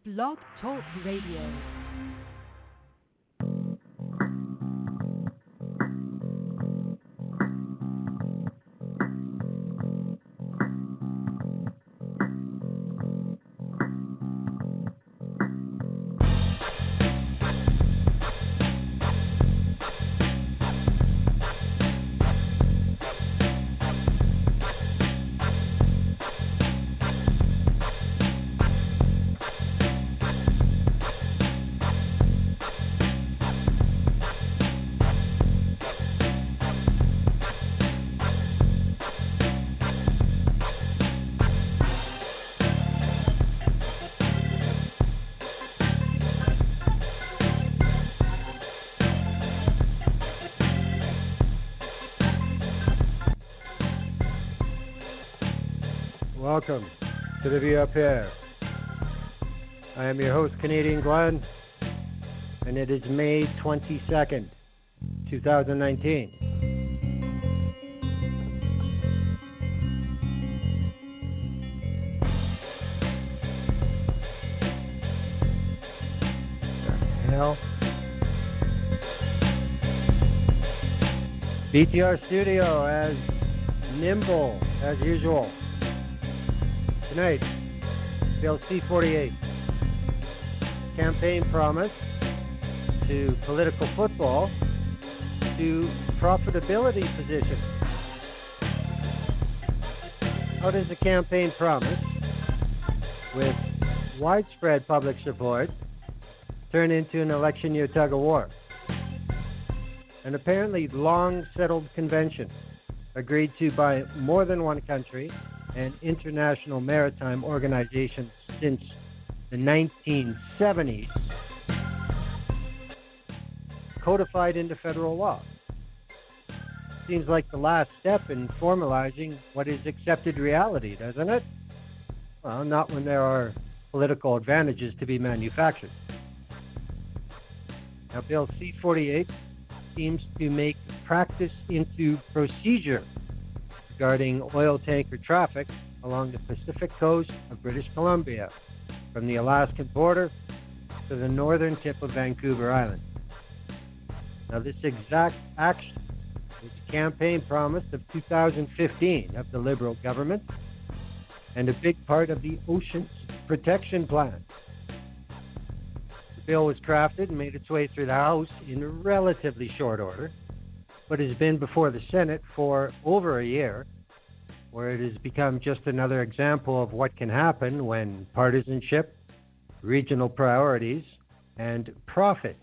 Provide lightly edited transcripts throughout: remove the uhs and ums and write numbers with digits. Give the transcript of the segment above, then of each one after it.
Blog Talk Radio. Welcome to the View Up Here. I am your host, Canadian Glenn, and it is May 22nd, 2019. Hell. BTR Studio as nimble as usual. Tonight, Bill C-48, campaign promise to political football to profitability position. How does a campaign promise with widespread public support turn into an election year tug of war? An apparently long settled convention agreed to by more than one country and international maritime organizations since the 1970s, codified into federal law. Seems like the last step in formalizing what is accepted reality, doesn't it? Well, not when there are political advantages to be manufactured. Now, Bill C-48 seems to make practice into procedure regarding oil tanker traffic along the Pacific coast of British Columbia, from the Alaskan border to the northern tip of Vancouver Island. Now, this exact action was a campaign promise of 2015 of the Liberal government and a big part of the Oceans Protection Plan. The bill was crafted and made its way through the House in relatively short order, but has been before the Senate for over a year, where it has become just another example of what can happen when partisanship, regional priorities, and profit,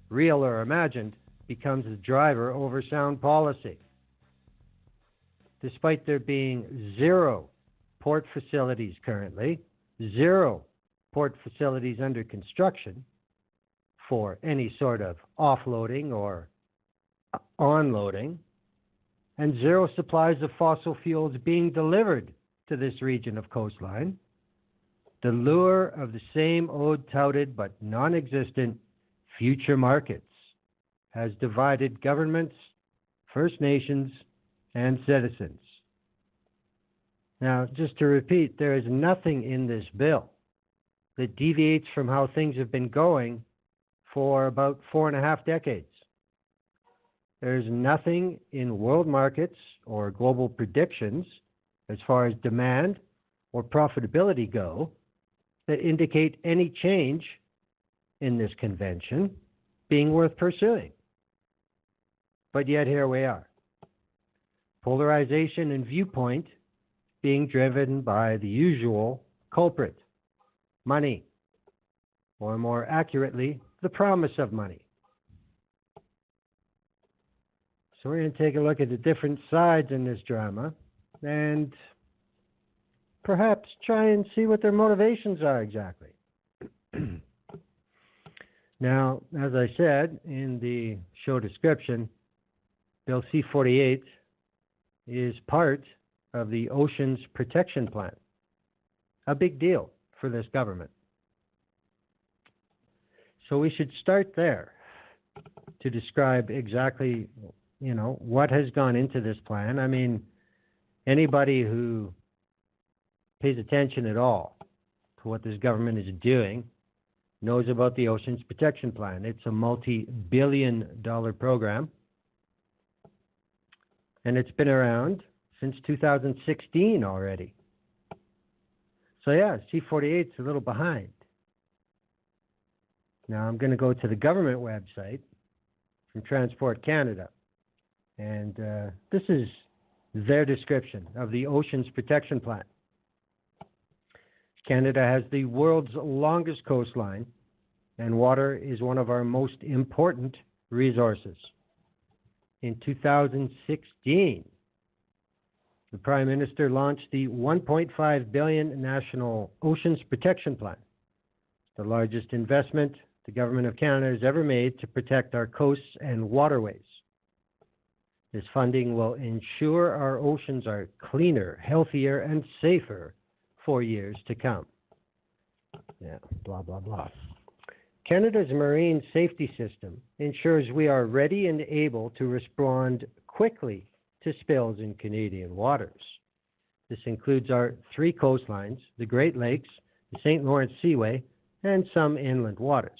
real or imagined, becomes the driver over sound policy. Despite there being zero port facilities currently, zero port facilities under construction for any sort of offloading or onloading, and zero supplies of fossil fuels being delivered to this region of coastline, the lure of the same touted but non-existent future markets has divided governments, First Nations, and citizens. Now, just to repeat, there is nothing in this bill that deviates from how things have been going for about 4.5 decades. There's nothing in world markets or global predictions as far as demand or profitability go that indicate any change in this convention being worth pursuing. But yet here we are. Polarization and viewpoint being driven by the usual culprit, money, or more accurately, the promise of money. So we're going to take a look at the different sides in this drama and perhaps try and see what their motivations are exactly. Now, as I said in the show description, Bill C-48 is part of the Oceans Protection Plan, a big deal for this government. So we should start there to describe exactly what has gone into this plan. I mean, anybody who pays attention at all to what this government is doing knows about the Oceans Protection Plan. It's a multi-billion-dollar program, and it's been around since 2016 already. So yeah, C-48 is a little behind. Now I'm going to go to the government website from Transport Canada, and this is their description of the Oceans Protection Plan. Canada has the world's longest coastline, and water is one of our most important resources. In 2016, the Prime Minister launched the $1.5 billion National Oceans Protection Plan, the largest investment the Government of Canada has ever made to protect our coasts and waterways. This funding will ensure our oceans are cleaner, healthier, and safer for years to come. Yeah, blah, blah, blah. Canada's marine safety system ensures we are ready and able to respond quickly to spills in Canadian waters. This includes our 3 coastlines, the Great Lakes, the St. Lawrence Seaway, and some inland waters.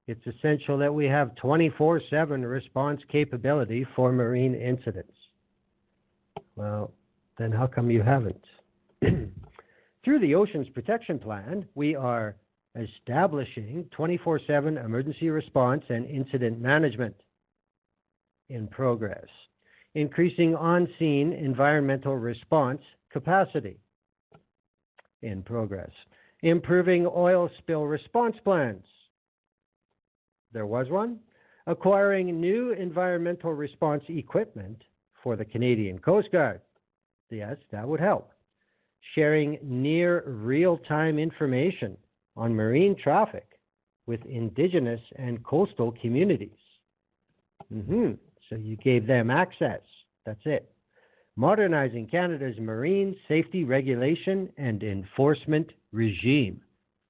It's essential that we have 24/7 response capability for marine incidents. Well, then how come you haven't? Through the Oceans Protection Plan, we are establishing 24/7 emergency response and incident management in progress, increasing on-scene environmental response capacity in progress, improving oil spill response plans. There was one. Acquiring new environmental response equipment for the Canadian Coast Guard. Yes, that would help. Sharing near real-time information on marine traffic with Indigenous and coastal communities. So you gave them access. That's it. Modernizing Canada's marine safety regulation and enforcement regime.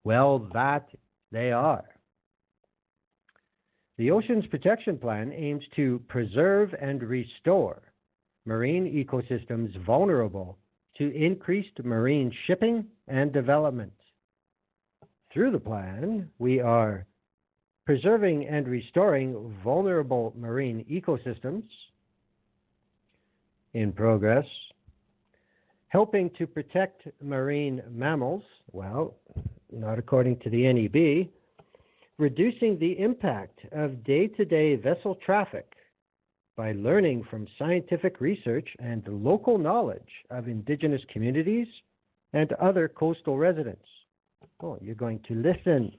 Well, that they are. The Oceans Protection Plan aims to preserve and restore marine ecosystems vulnerable to increased marine shipping and development. Through the plan, we are preserving and restoring vulnerable marine ecosystems in progress, helping to protect marine mammals, well, not according to the NEB, reducing the impact of day-to-day vessel traffic by learning from scientific research and local knowledge of Indigenous communities and other coastal residents. Oh, you're going to listen.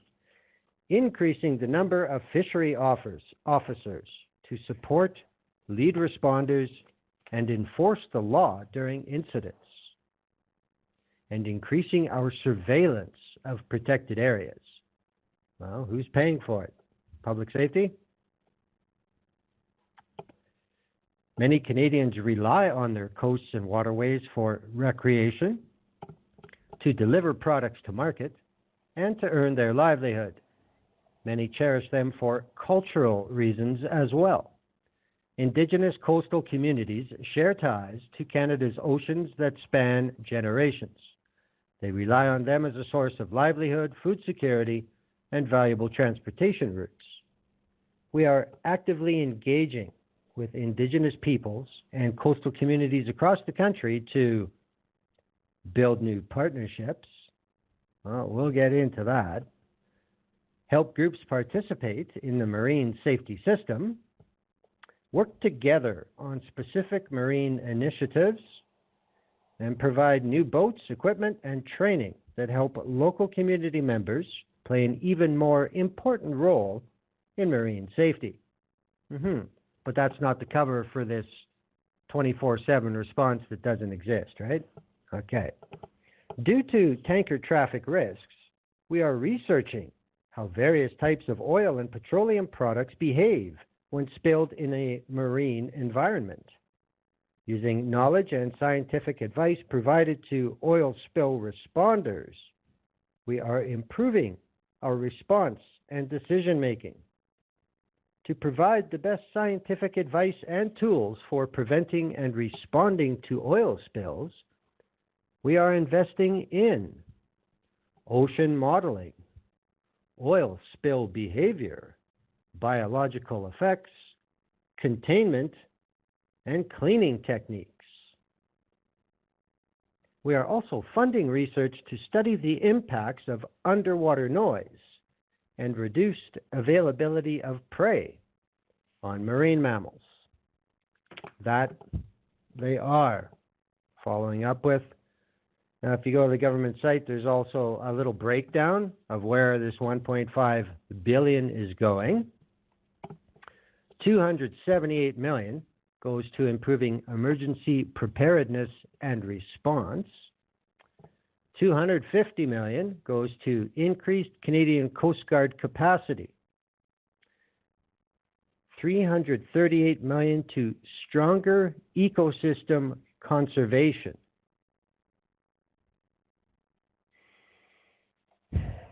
Increasing the number of fishery officers to support lead responders and enforce the law during incidents, and increasing our surveillance of protected areas. Well, who's paying for it? Public safety? Many Canadians rely on their coasts and waterways for recreation, to deliver products to market, and to earn their livelihood. Many cherish them for cultural reasons as well. Indigenous coastal communities share ties to Canada's oceans that span generations. They rely on them as a source of livelihood, food security, and valuable transportation routes. We are actively engaging with Indigenous peoples and coastal communities across the country to build new partnerships. Well, we'll get into that. Help groups participate in the marine safety system, work together on specific marine initiatives, and provide new boats, equipment, and training that help local community members play an even more important role in marine safety. But that's not the cover for this 24/7 response that doesn't exist, right? Okay. Due to tanker traffic risks, we are researching how various types of oil and petroleum products behave when spilled in a marine environment. Using knowledge and scientific advice provided to oil spill responders, we are improving our response and decision-making. To provide the best scientific advice and tools for preventing and responding to oil spills, we are investing in ocean modeling, oil spill behavior, biological effects, containment, and cleaning techniques. We are also funding research to study the impacts of underwater noise and reduced availability of prey on marine mammals. That they are following up with. Now, if you go to the government site, there's also a little breakdown of where this $1.5 billion is going. $278 million goes to improving emergency preparedness and response. $250 million goes to increased Canadian Coast Guard capacity. $338 million to stronger ecosystem conservation.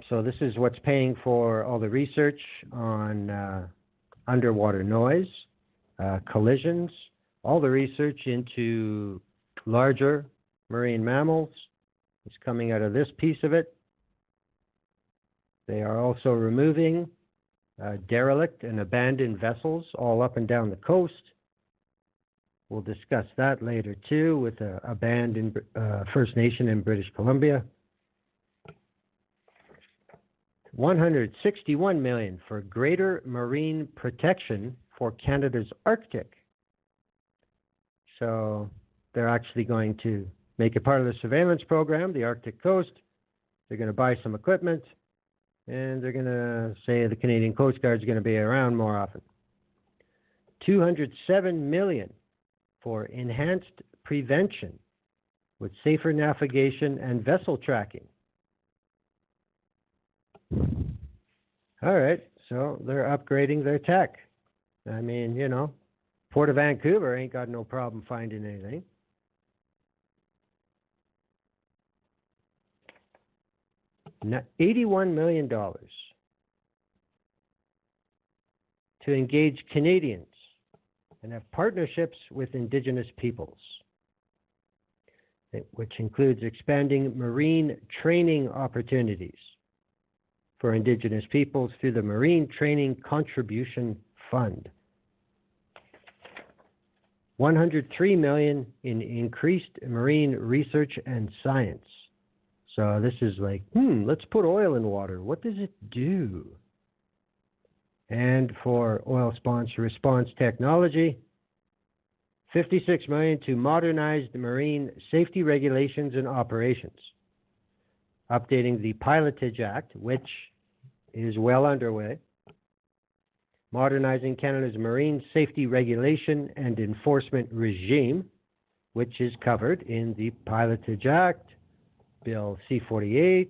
So this is what's paying for all the research on underwater noise, collisions, all the research into larger marine mammals is coming out of this piece of it. They are also removing derelict and abandoned vessels all up and down the coast. We'll discuss that later too with a band in First Nation in British Columbia. $161 million for greater marine protection for Canada's Arctic. So they're actually going to make it part of the surveillance program, the Arctic coast. They're going to buy some equipment, and they're going to say the Canadian Coast Guard is going to be around more often. $207 million for enhanced prevention with safer navigation and vessel tracking. All right, so they're upgrading their tech. I mean, you know, Port of Vancouver ain't got no problem finding anything. $81 million to engage Canadians and have partnerships with Indigenous peoples, which includes expanding marine training opportunities for Indigenous peoples through the Marine Training Contribution Fund. $103 million in increased marine research and science. So this is like, let's put oil in water. What does it do? And for oil response technology, $56 million to modernize the marine safety regulations and operations, updating the Pilotage Act, which is well underway, modernizing Canada's marine safety regulation and enforcement regime, which is covered in the Pilotage Act, Bill C-48,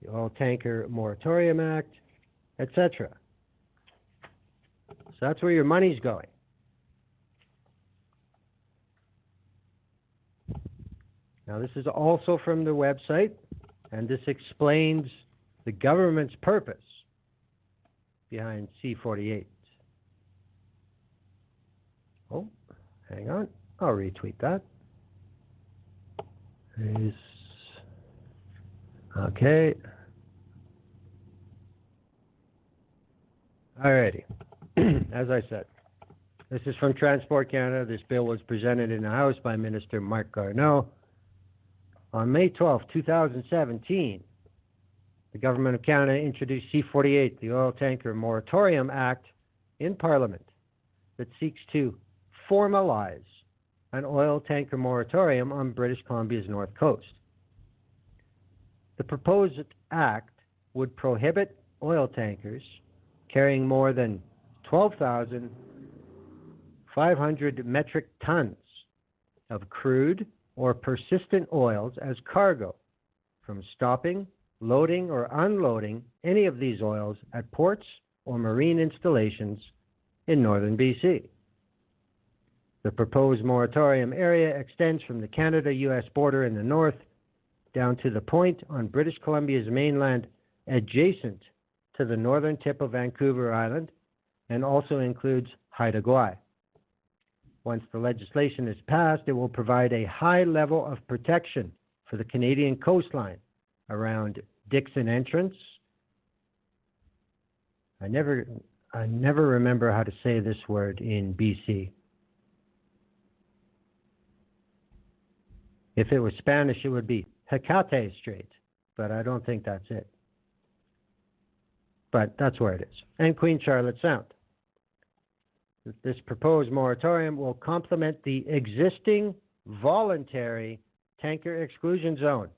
the Oil Tanker Moratorium Act, etc. So that's where your money's going. Now, this is also from the website, and this explains the government's purpose behind C-48. Oh, hang on. I'll retweet that. Okay. Alrighty. As I said, this is from Transport Canada. This bill was presented in the House by Minister Marc Garneau. On May 12, 2017, the Government of Canada introduced C-48, the Oil Tanker Moratorium Act, in Parliament that seeks to formalize an oil tanker moratorium on British Columbia's north coast. The proposed act would prohibit oil tankers carrying more than 12,500 metric tons of crude or persistent oils as cargo from stopping, loading, or unloading any of these oils at ports or marine installations in northern BC. The proposed moratorium area extends from the Canada-US border in the north down to the point on British Columbia's mainland adjacent to the northern tip of Vancouver Island, and also includes Haida Gwaii. Once the legislation is passed, it will provide a high level of protection for the Canadian coastline around Dixon Entrance. I never remember how to say this word in BC. If it was Spanish, it would be Hecate Strait, but I don't think that's it. But that's where it is. And Queen Charlotte Sound. This proposed moratorium will complement the existing voluntary tanker exclusion zone,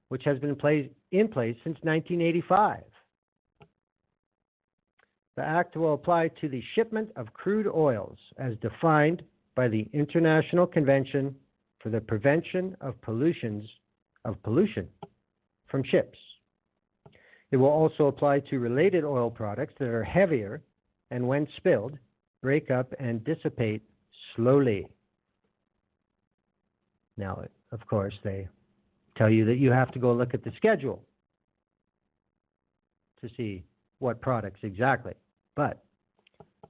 which has been in place since 1985. The act will apply to the shipment of crude oils as defined by the International Convention for the Prevention of Pollution from ships. It will also apply to related oil products that are heavier and, when spilled, break up and dissipate slowly. Now, of course, they tell you that you have to go look at the schedule to see what products exactly. But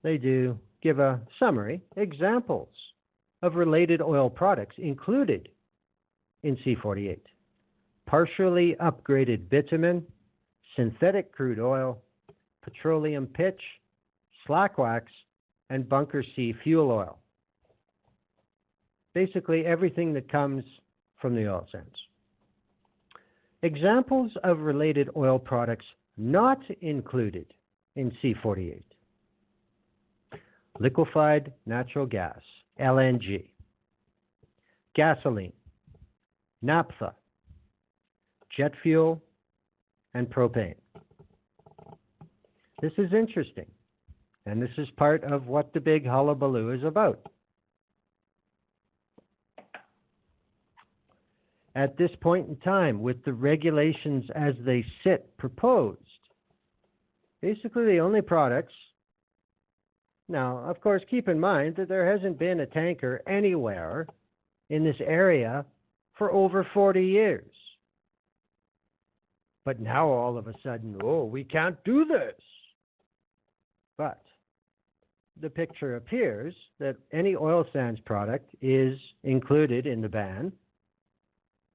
they do give a summary, examples of related oil products included in C-48. Partially upgraded bitumen, synthetic crude oil, petroleum pitch, slack wax, and bunker C fuel oil. Basically everything that comes from the oil sands. Examples of related oil products not included in C-48. Liquefied natural gas, LNG, gasoline, naphtha, jet fuel, and propane. This is interesting, and this is part of what the big hullabaloo is about. At this point in time, with the regulations as they sit proposed, basically the only products. Now, of course, keep in mind that there hasn't been a tanker anywhere in this area for over 40 years. But now all of a sudden, oh, we can't do this. But the picture appears that any oil sands product is included in the ban.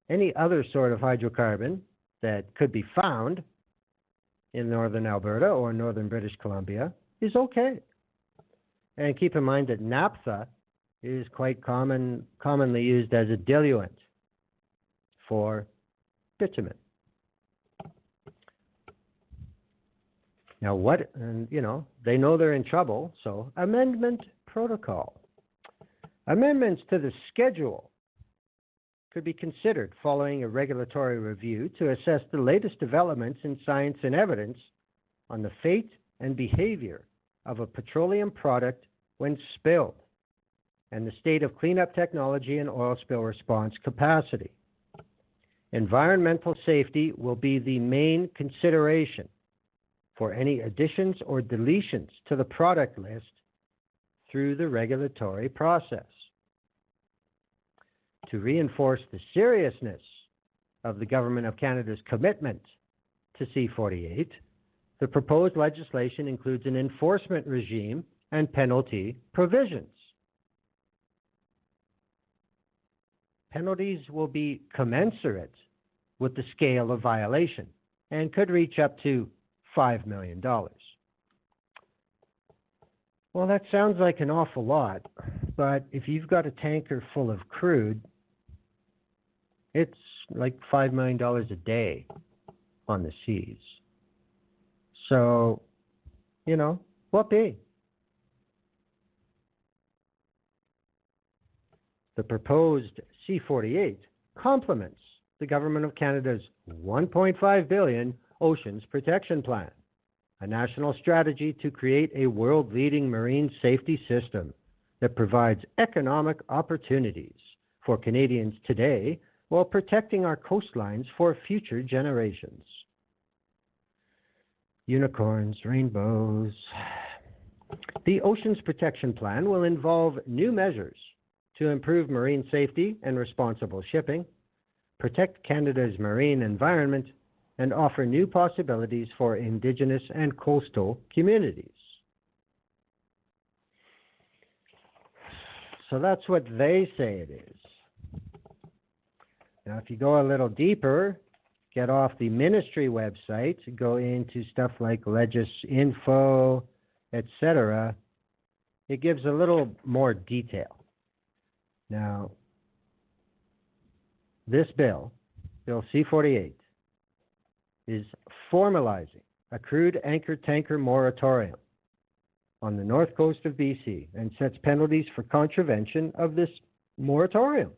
Any other sort of hydrocarbon that could be found in northern Alberta or northern British Columbia is okay. And keep in mind that naphtha is quite commonly used as a diluent for bitumen. Now they know they're in trouble, so amendment protocol. Amendments to the schedule could be considered following a regulatory review to assess the latest developments in science and evidence on the fate and behavior of a petroleum product when spilled, and the state of cleanup technology and oil spill response capacity. Environmental safety will be the main consideration for any additions or deletions to the product list through the regulatory process. To reinforce the seriousness of the Government of Canada's commitment to C-48, the proposed legislation includes an enforcement regime and penalty provisions. Penalties will be commensurate with the scale of violation and could reach up to $5 million. Well, that sounds like an awful lot, but if you've got a tanker full of crude, it's like $5 million a day on the seas. So, whoopee. The proposed C-48 complements the Government of Canada's $1.5 billion Oceans Protection Plan, a national strategy to create a world-leading marine safety system that provides economic opportunities for Canadians today while protecting our coastlines for future generations. Unicorns, rainbows. The Oceans Protection Plan will involve new measures to improve marine safety and responsible shipping, protect Canada's marine environment, and offer new possibilities for Indigenous and coastal communities. So that's what they say it is. Now, if you go a little deeper, get off the ministry website, go into stuff like Legisinfo, etc., it gives a little more detail. Now, this bill, Bill C-48, is formalizing a crude anchor tanker moratorium on the north coast of BC and sets penalties for contravention of this moratorium.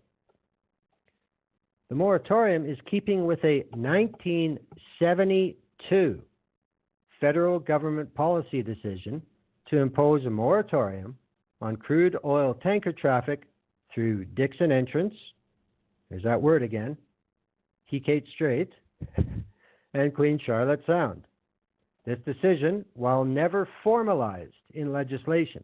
The moratorium is keeping with a 1972 federal government policy decision to impose a moratorium on crude oil tanker traffic through Dixon Entrance, there's that word again, Hecate Strait, and Queen Charlotte Sound. This decision, while never formalized in legislation,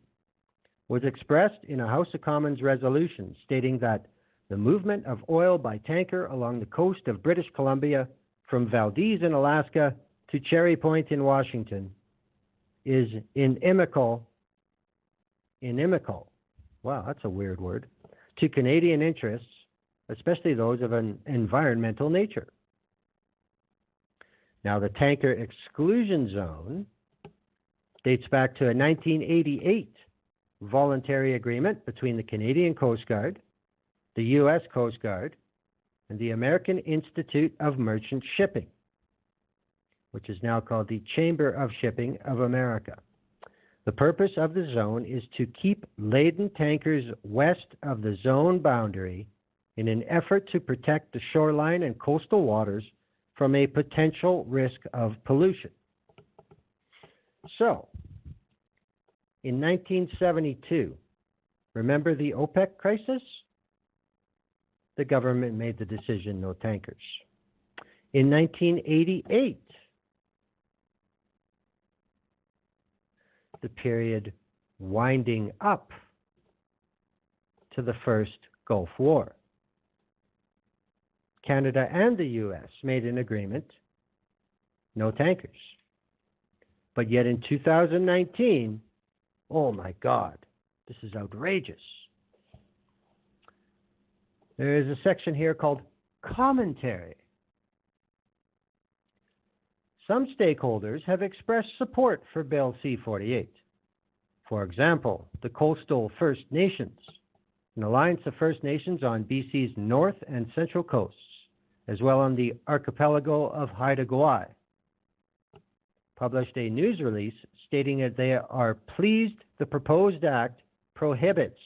was expressed in a House of Commons resolution stating that the movement of oil by tanker along the coast of British Columbia from Valdez in Alaska to Cherry Point in Washington is inimical, wow, that's a weird word, to Canadian interests, especially those of an environmental nature. Now, the tanker exclusion zone dates back to a 1988 voluntary agreement between the Canadian Coast Guard, the U.S. Coast Guard, and the American Institute of Merchant Shipping, which is now called the Chamber of Shipping of America. The purpose of the zone is to keep laden tankers west of the zone boundary in an effort to protect the shoreline and coastal waters from a potential risk of pollution. So, in 1972, remember the OPEC crisis? The government made the decision, no tankers. In 1988, the period winding up to the first Gulf War, Canada and the U.S. made an agreement, no tankers. But yet in 2019, oh my God, this is outrageous. There is a section here called commentary. Some stakeholders have expressed support for Bill C-48. For example, the Coastal First Nations, an alliance of First Nations on BC's north and central coasts, as well on the archipelago of Haida Gwaii, published a news release stating that they are pleased the proposed act prohibits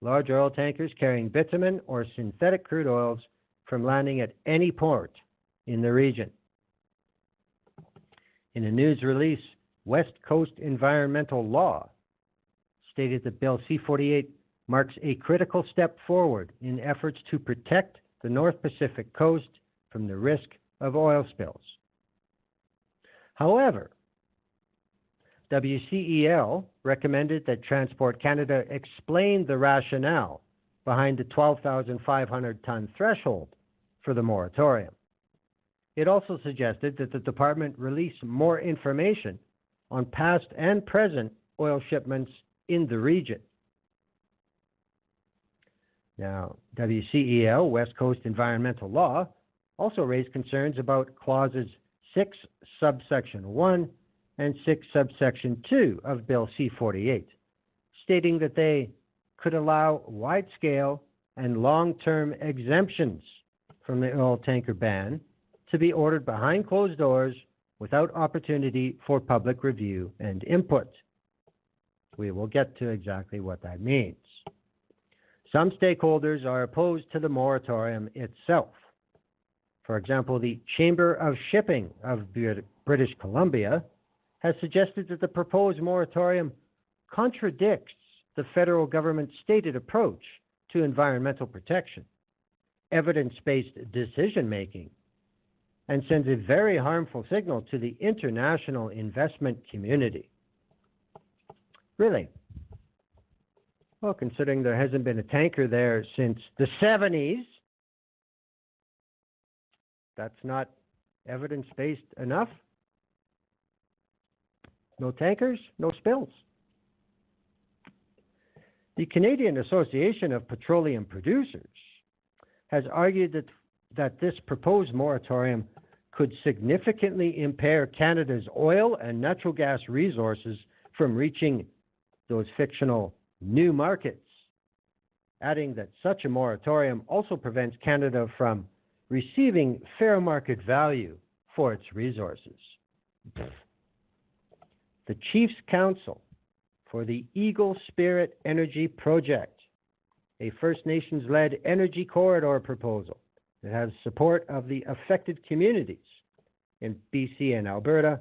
large oil tankers carrying bitumen or synthetic crude oils from landing at any port in the region. In a news release, West Coast Environmental Law stated that Bill C-48 marks a critical step forward in efforts to protect the North Pacific coast from the risk of oil spills. However, WCEL recommended that Transport Canada explain the rationale behind the 12,500-ton threshold for the moratorium. It also suggested that the department release more information on past and present oil shipments in the region. Now, WCEL, West Coast Environmental Law, also raised concerns about clauses 6 subsection 1 and 6 subsection 2 of Bill C-48, stating that they could allow wide-scale and long-term exemptions from the oil tanker ban to be ordered behind closed doors without opportunity for public review and input. We will get to exactly what that means. Some stakeholders are opposed to the moratorium itself. For example, the Chamber of Shipping of British Columbia has suggested that the proposed moratorium contradicts the federal government's stated approach to environmental protection, evidence-based decision-making, and sends a very harmful signal to the international investment community. Really? Well, considering there hasn't been a tanker there since the 70s, that's not evidence-based enough? No tankers, no spills. The Canadian Association of Petroleum Producers has argued that this proposed moratorium could significantly impair Canada's oil and natural gas resources from reaching those fictional new markets, adding that such a moratorium also prevents Canada from receiving fair market value for its resources. The Chiefs Council for the Eagle Spirit Energy Project, a First Nations-led energy corridor proposal that has support of the affected communities in BC and Alberta,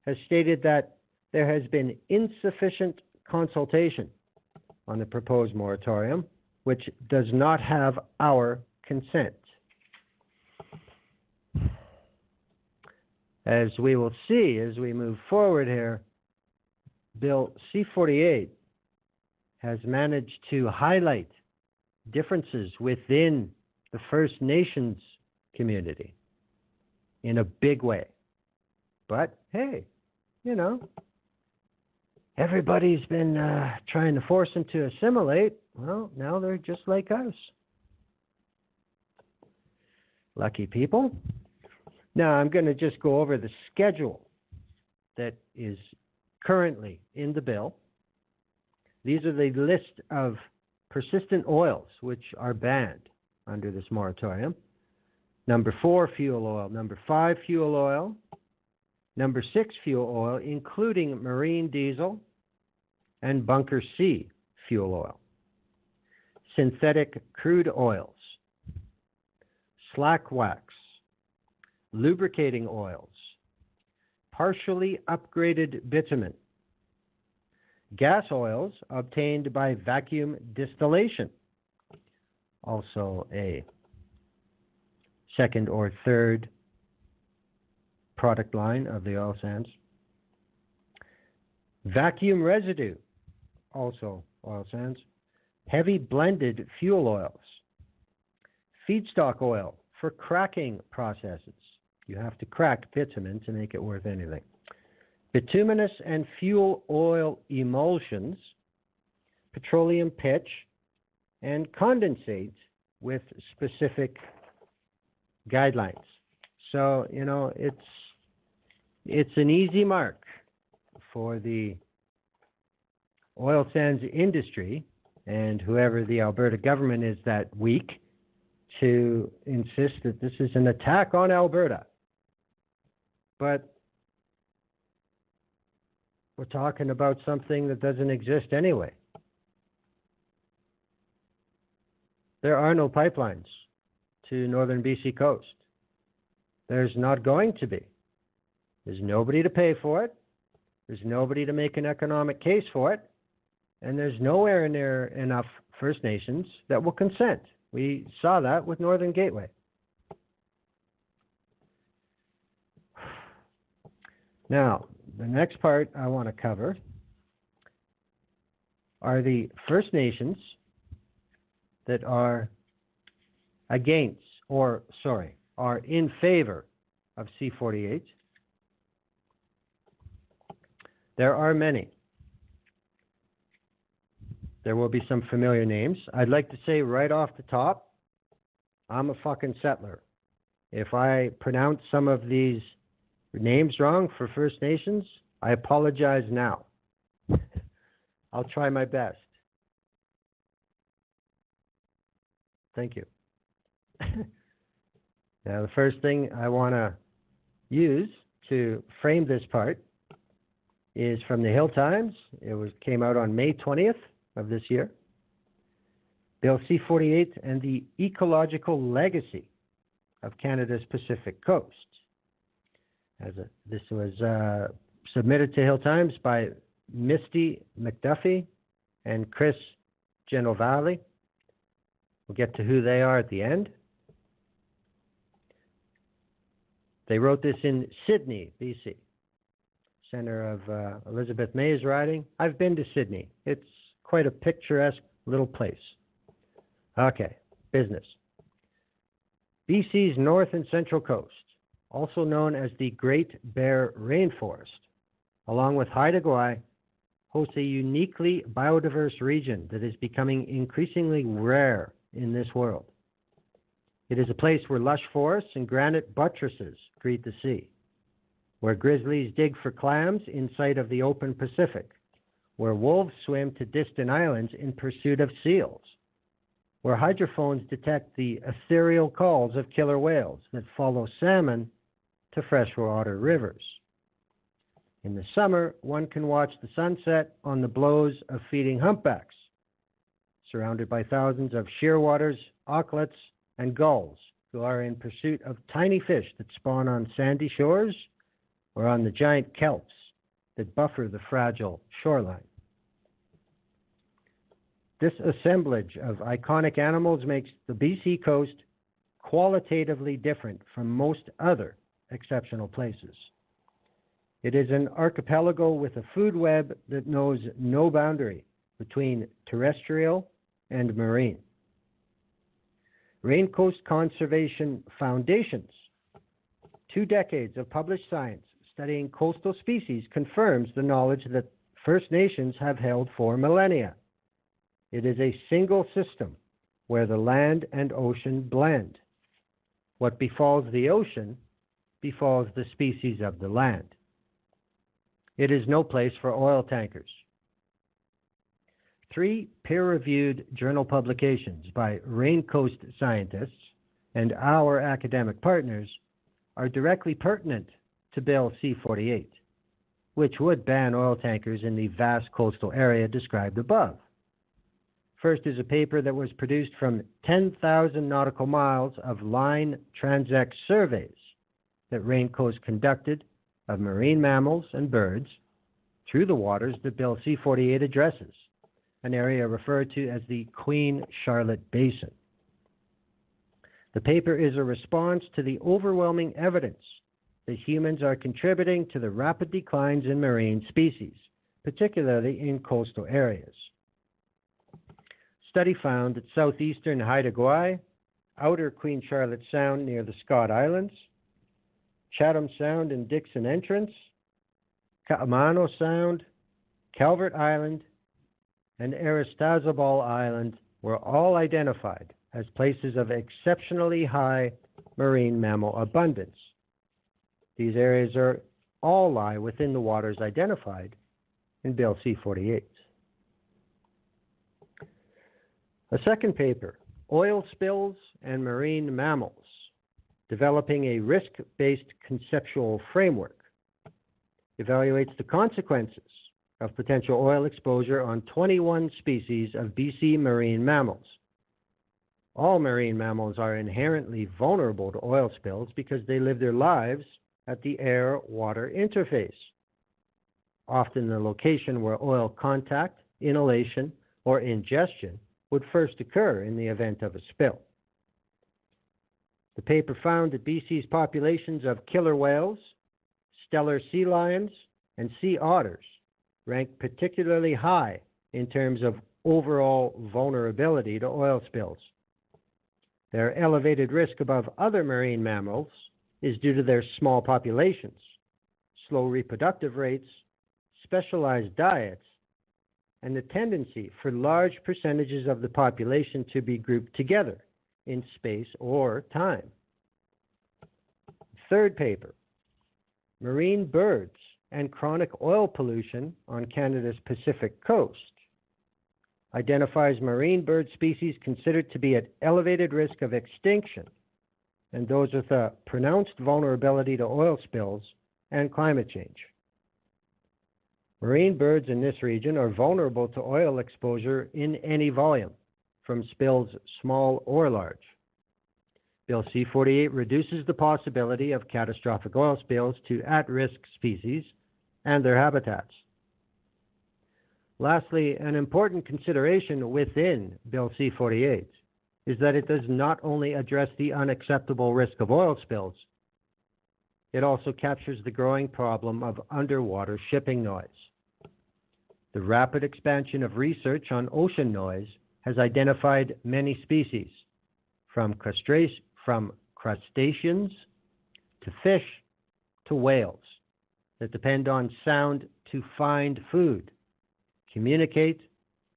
has stated that there has been insufficient consultation on the proposed moratorium, which does not have our consent. As we will see as we move forward here, Bill C-48 has managed to highlight differences within the First Nations community in a big way. But hey, you know, everybody's been trying to force them to assimilate. Well, now they're just like us. Lucky people. Now I'm going to just go over the schedule that is currently in the bill. These are the list of persistent oils which are banned under this moratorium. Number 4, fuel oil. Number 5, fuel oil. Number 6, fuel oil, including marine diesel and bunker C fuel oil. Synthetic crude oils. Slack wax. Lubricating oils. Partially upgraded bitumen. Gas oils obtained by vacuum distillation. Also a second or third product line of the oil sands. Vacuum residue, also oil sands. Heavy blended fuel oils. Feedstock oil for cracking processes. You have to crack bitumen to make it worth anything. Bituminous and fuel oil emulsions, petroleum pitch, and condensate with specific guidelines. So, you know, it's an easy mark for the oil sands industry and whoever the Alberta government is that week to insist that this is an attack on Alberta. But we're talking about something that doesn't exist anyway. There are no pipelines to northern BC coast. There's not going to be. There's nobody to pay for it. There's nobody to make an economic case for it. And there's nowhere near enough First Nations that will consent. We saw that with Northern Gateway. Now, the next part I want to cover are the First Nations that are against, or sorry, are in favor of C-48. There are many. There will be some familiar names. I'd like to say right off the top, I'm a fucking settler. If I pronounce some of these names wrong for First Nations, I apologize now. I'll try my best. Thank you. Now, the first thing I want to use to frame this part is from the Hill Times. It came out on May 20th of this year. Bill C-48 and the ecological legacy of Canada's Pacific Coast. This was submitted to Hill Times by Misty McDuffie and Chris Genovale. We'll get to who they are at the end. They wrote this in Sydney, BC, center of Elizabeth May's riding. I've been to Sydney. It's quite a picturesque little place. Okay, business. BC's north and central coast, also known as the Great Bear Rainforest, along with Haida Gwaii, hosts a uniquely biodiverse region that is becoming increasingly rare in this world. It is a place where lush forests and granite buttresses greet the sea, where grizzlies dig for clams in sight of the open Pacific, where wolves swim to distant islands in pursuit of seals, where hydrophones detect the ethereal calls of killer whales that follow salmon to freshwater rivers. In the summer, one can watch the sunset on the blows of feeding humpbacks, surrounded by thousands of shearwaters, auklets, and gulls who are in pursuit of tiny fish that spawn on sandy shores or on the giant kelps that buffer the fragile shoreline. This assemblage of iconic animals makes the BC coast qualitatively different from most other exceptional places. It is an archipelago with a food web that knows no boundary between terrestrial and marine. Raincoast Conservation Foundation's 2 decades of published science studying coastal species confirms the knowledge that First Nations have held for millennia. It is a single system where the land and ocean blend. What befalls the ocean befalls the species of the land. It is no place for oil tankers. 3 peer-reviewed journal publications by Raincoast scientists and our academic partners are directly pertinent to Bill C-48, which would ban oil tankers in the vast coastal area described above. First is a paper that was produced from 10,000 nautical miles of line transect surveys that Raincoast conducted of marine mammals and birds through the waters that Bill C-48 addresses, an area referred to as the Queen Charlotte Basin. The paper is a response to the overwhelming evidence that humans are contributing to the rapid declines in marine species, particularly in coastal areas. Study found that southeastern Haida Gwaii, outer Queen Charlotte Sound near the Scott Islands, Chatham Sound and Dixon Entrance, Ka'amano Sound, Calvert Island, and Aristizabal Island were all identified as places of exceptionally high marine mammal abundance. These areas all lie within the waters identified in Bill C-48. A second paper, Oil Spills and Marine Mammals, Developing a Risk-Based Conceptual Framework, evaluates the consequences of potential oil exposure on 21 species of BC marine mammals. All marine mammals are inherently vulnerable to oil spills because they live their lives at the air-water interface, often the location where oil contact, inhalation, or ingestion would first occur in the event of a spill. The paper found that BC's populations of killer whales, stellar sea lions, and sea otters rank particularly high in terms of overall vulnerability to oil spills. Their elevated risk above other marine mammals is due to their small populations, slow reproductive rates, specialized diets, and the tendency for large percentages of the population to be grouped together in space or time. Third paper, Marine Birds and Chronic Oil Pollution on Canada's Pacific Coast, identifies marine bird species considered to be at elevated risk of extinction and those with a pronounced vulnerability to oil spills and climate change. Marine birds in this region are vulnerable to oil exposure in any volume, from spills small or large. Bill C-48 reduces the possibility of catastrophic oil spills to at-risk species and their habitats. Lastly, an important consideration within Bill C-48 is that it does not only address the unacceptable risk of oil spills, it also captures the growing problem of underwater shipping noise. The rapid expansion of research on ocean noise has identified many species, from crustaceans to fish to whales, that depend on sound to find food, communicate,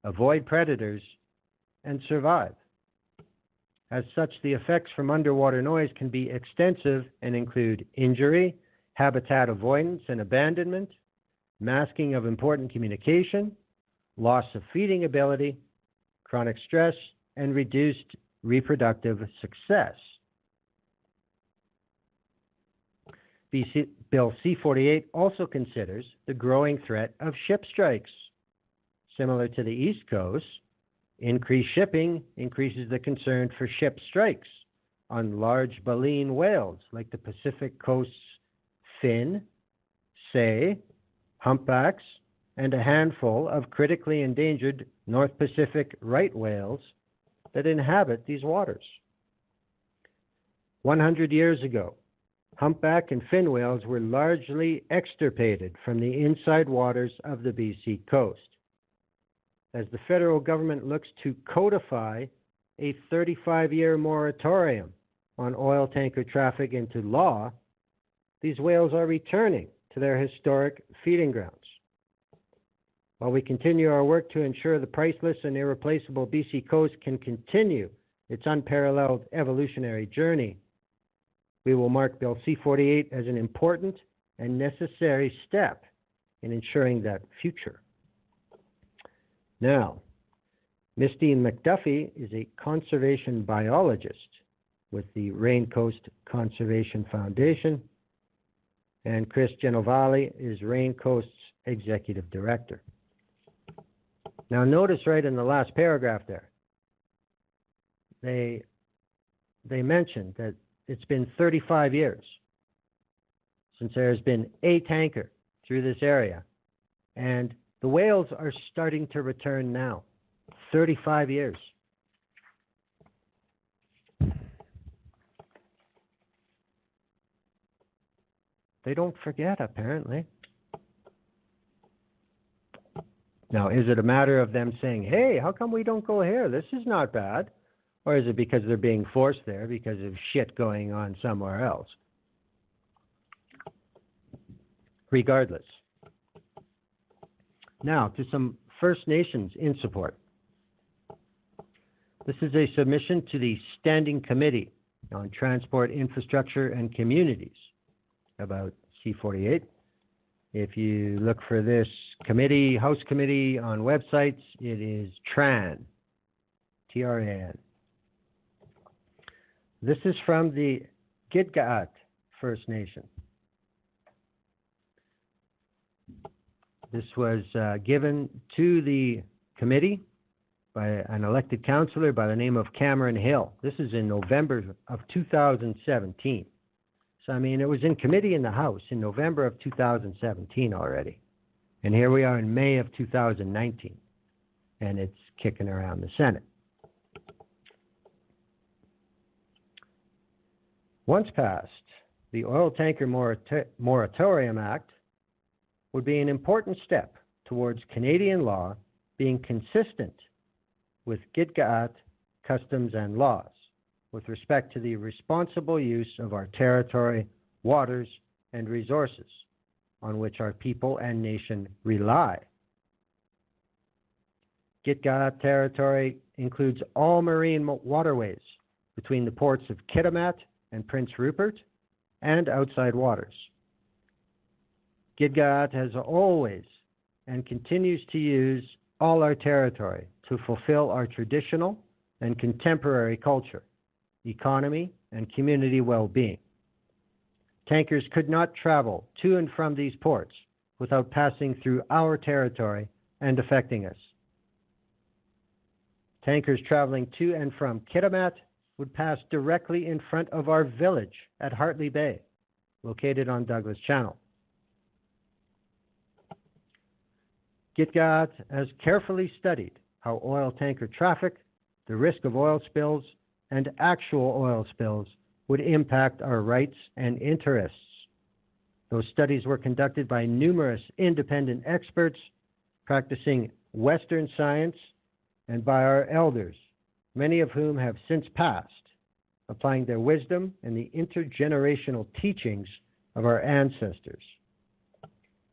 avoid predators, and survive. As such, the effects from underwater noise can be extensive and include injury, habitat avoidance and abandonment, masking of important communication, loss of feeding ability, chronic stress, and reduced reproductive success. Bill C-48 also considers the growing threat of ship strikes. Similar to the East Coast, increased shipping increases the concern for ship strikes on large baleen whales like the Pacific Coast's fin, sei, humpbacks, and a handful of critically endangered North Pacific right whales that inhabit these waters. 100 years ago, humpback and fin whales were largely extirpated from the inside waters of the BC coast. As the federal government looks to codify a 35-year moratorium on oil tanker traffic into law, these whales are returning to their historic feeding grounds. While we continue our work to ensure the priceless and irreplaceable BC coast can continue its unparalleled evolutionary journey, we will mark Bill C-48 as an important and necessary step in ensuring that future. Now, Misty McDuffie is a conservation biologist with the Rain Coast Conservation Foundation, and Chris Genovale is Rain Coast's executive director. Now, notice right in the last paragraph there, they mentioned that it's been 35 years since there has been a tanker through this area, and the whales are starting to return now. 35 years. They don't forget, apparently. Now, is it a matter of them saying, hey, how come we don't go here? This is not bad. Or is it because they're being forced there because of shit going on somewhere else? Regardless. Now, to some First Nations in support. This is a submission to the Standing Committee on Transport, Infrastructure, and Communities about C-48. If you look for this committee, House Committee on websites, it is TRAN, T-R-A-N. This is from the Gitga'at First Nation. This was given to the committee by an elected councillor by the name of Cameron Hill. This is in November of 2017. So, I mean, it was in committee in the House in November of 2017 already. And here we are in May of 2019. And it's kicking around the Senate. Once passed, the Oil Tanker Moratorium Act would be an important step towards Canadian law being consistent with Gitga'at customs and laws with respect to the responsible use of our territory, waters, and resources on which our people and nation rely. Gitga'at territory includes all marine waterways between the ports of Kitimat and Prince Rupert and outside waters. Gitga'at has always and continues to use all our territory to fulfill our traditional and contemporary culture, economy, and community well-being. Tankers could not travel to and from these ports without passing through our territory and affecting us. Tankers traveling to and from Kitimat would pass directly in front of our village at Hartley Bay, located on Douglas Channel. Gitga'at has carefully studied how oil tanker traffic, the risk of oil spills, and actual oil spills would impact our rights and interests. Those studies were conducted by numerous independent experts practicing Western science and by our elders, many of whom have since passed, applying their wisdom and the intergenerational teachings of our ancestors.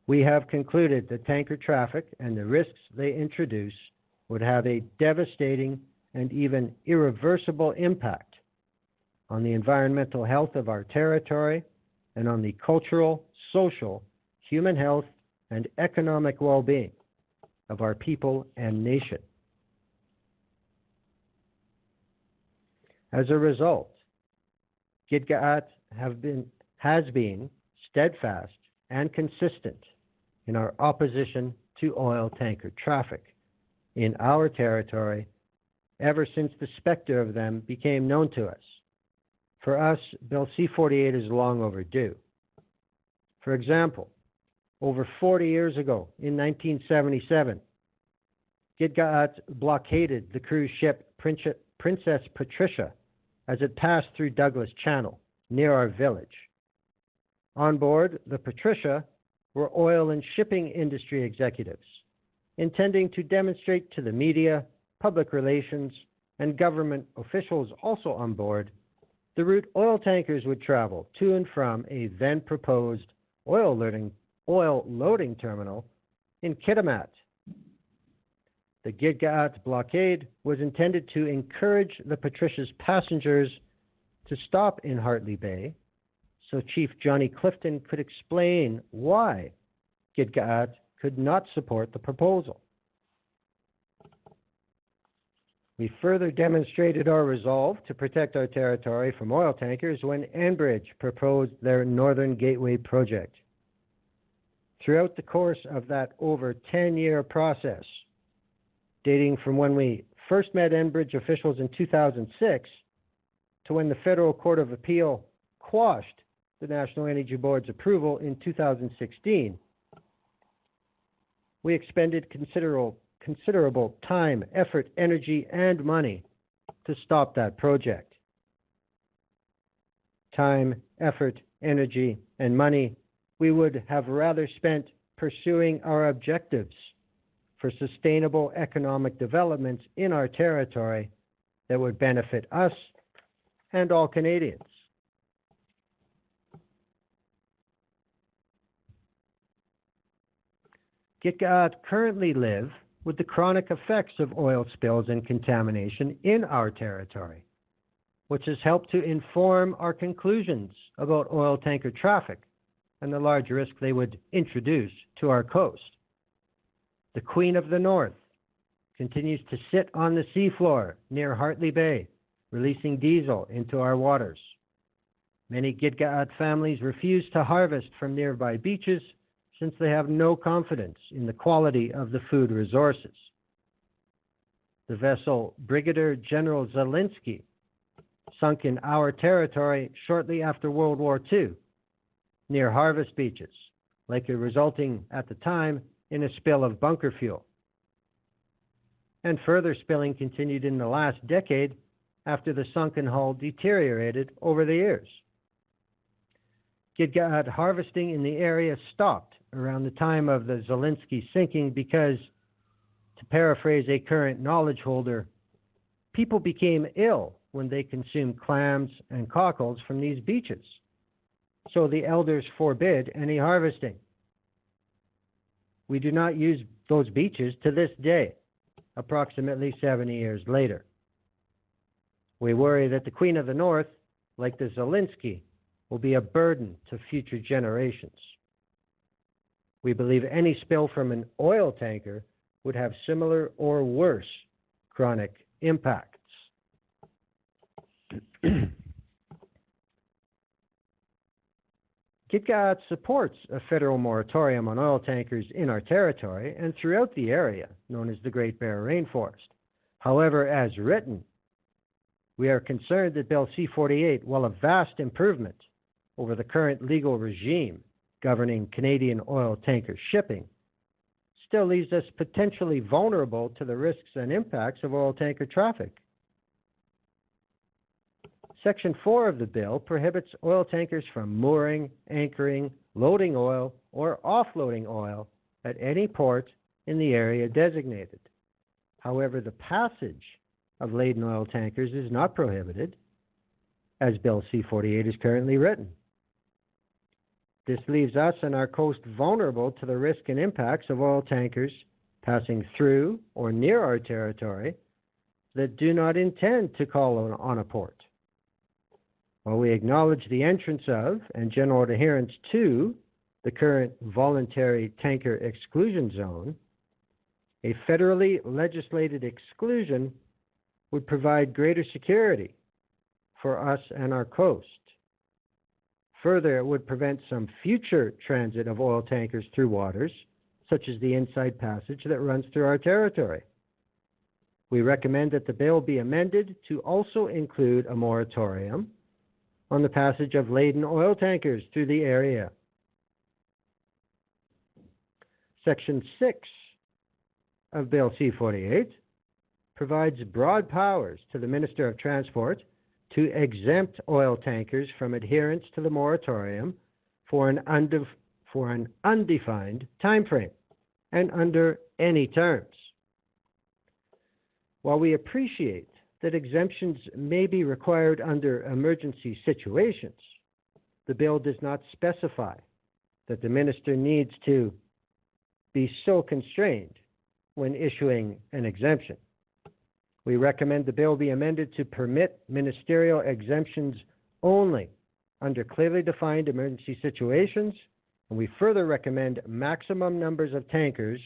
We have concluded that tanker traffic and the risks they introduce would have a devastating and even irreversible impact on the environmental health of our territory, and on the cultural, social, human health, and economic well-being of our people and nation. As a result, Gitga'at has been steadfast and consistent in our opposition to oil tanker traffic in our territory ever since the specter of them became known to us. For us, Bill C-48 is long overdue. For example, over 40 years ago, in 1977, Gitga'at blockaded the cruise ship Princess Patricia as it passed through Douglas Channel, near our village. On board the Patricia were oil and shipping industry executives, intending to demonstrate to the media, public relations, and government officials also on board the route oil tankers would travel to and from a then-proposed oil loading terminal in Kitimat. The Gitga'at blockade was intended to encourage the Patricia's passengers to stop in Hartley Bay so Chief Johnny Clifton could explain why Gitga'at could not support the proposal. We further demonstrated our resolve to protect our territory from oil tankers when Enbridge proposed their Northern Gateway project. Throughout the course of that over 10-year process, dating from when we first met Enbridge officials in 2006 to when the Federal Court of Appeal quashed the National Energy Board's approval in 2016, we expended considerable time, effort, energy, and money to stop that project. Time, effort, energy, and money we would have rather spent pursuing our objectives for sustainable economic development in our territory that would benefit us and all Canadians. Gitga'at currently live with the chronic effects of oil spills and contamination in our territory, which has helped to inform our conclusions about oil tanker traffic and the large risk they would introduce to our coast. The Queen of the North continues to sit on the seafloor near Hartley Bay, releasing diesel into our waters. Many Gitga'at families refuse to harvest from nearby beaches since they have no confidence in the quality of the food resources. The vessel Brigadier General Zelinsky sunk in our territory shortly after World War II, near harvest beaches, likely resulting at the time in a spill of bunker fuel. And further spilling continued in the last decade after the sunken hull deteriorated over the years. Gitga'at harvesting in the area stopped around the time of the Zelinsky sinking because, to paraphrase a current knowledge holder, people became ill when they consumed clams and cockles from these beaches. So the elders forbid any harvesting. We do not use those beaches to this day, approximately 70 years later. We worry that the Queen of the North, like the Zelinsky, will be a burden to future generations. We believe any spill from an oil tanker would have similar or worse chronic impacts. Gitga'at supports a federal moratorium on oil tankers in our territory and throughout the area known as the Great Bear Rainforest. However, as written, we are concerned that Bill C-48, while a vast improvement over the current legal regime governing Canadian oil tanker shipping, still leaves us potentially vulnerable to the risks and impacts of oil tanker traffic. Section 4 of the bill prohibits oil tankers from mooring, anchoring, loading oil, or offloading oil at any port in the area designated. However, the passage of laden oil tankers is not prohibited, as Bill C-48 is currently written. This leaves us and our coast vulnerable to the risk and impacts of oil tankers passing through or near our territory that do not intend to call on a port. While we acknowledge the entrance of and general adherence to the current voluntary tanker exclusion zone, a federally legislated exclusion would provide greater security for us and our coast. Further, it would prevent some future transit of oil tankers through waters, such as the Inside Passage that runs through our territory. We recommend that the bill be amended to also include a moratorium on the passage of laden oil tankers through the area. Section 6 of Bill C-48 provides broad powers to the Minister of Transport to exempt oil tankers from adherence to the moratorium for an undefined time frame and under any terms. While we appreciate that exemptions may be required under emergency situations, the bill does not specify that the minister needs to be so constrained when issuing an exemption. We recommend the bill be amended to permit ministerial exemptions only under clearly defined emergency situations, and we further recommend maximum numbers of tankers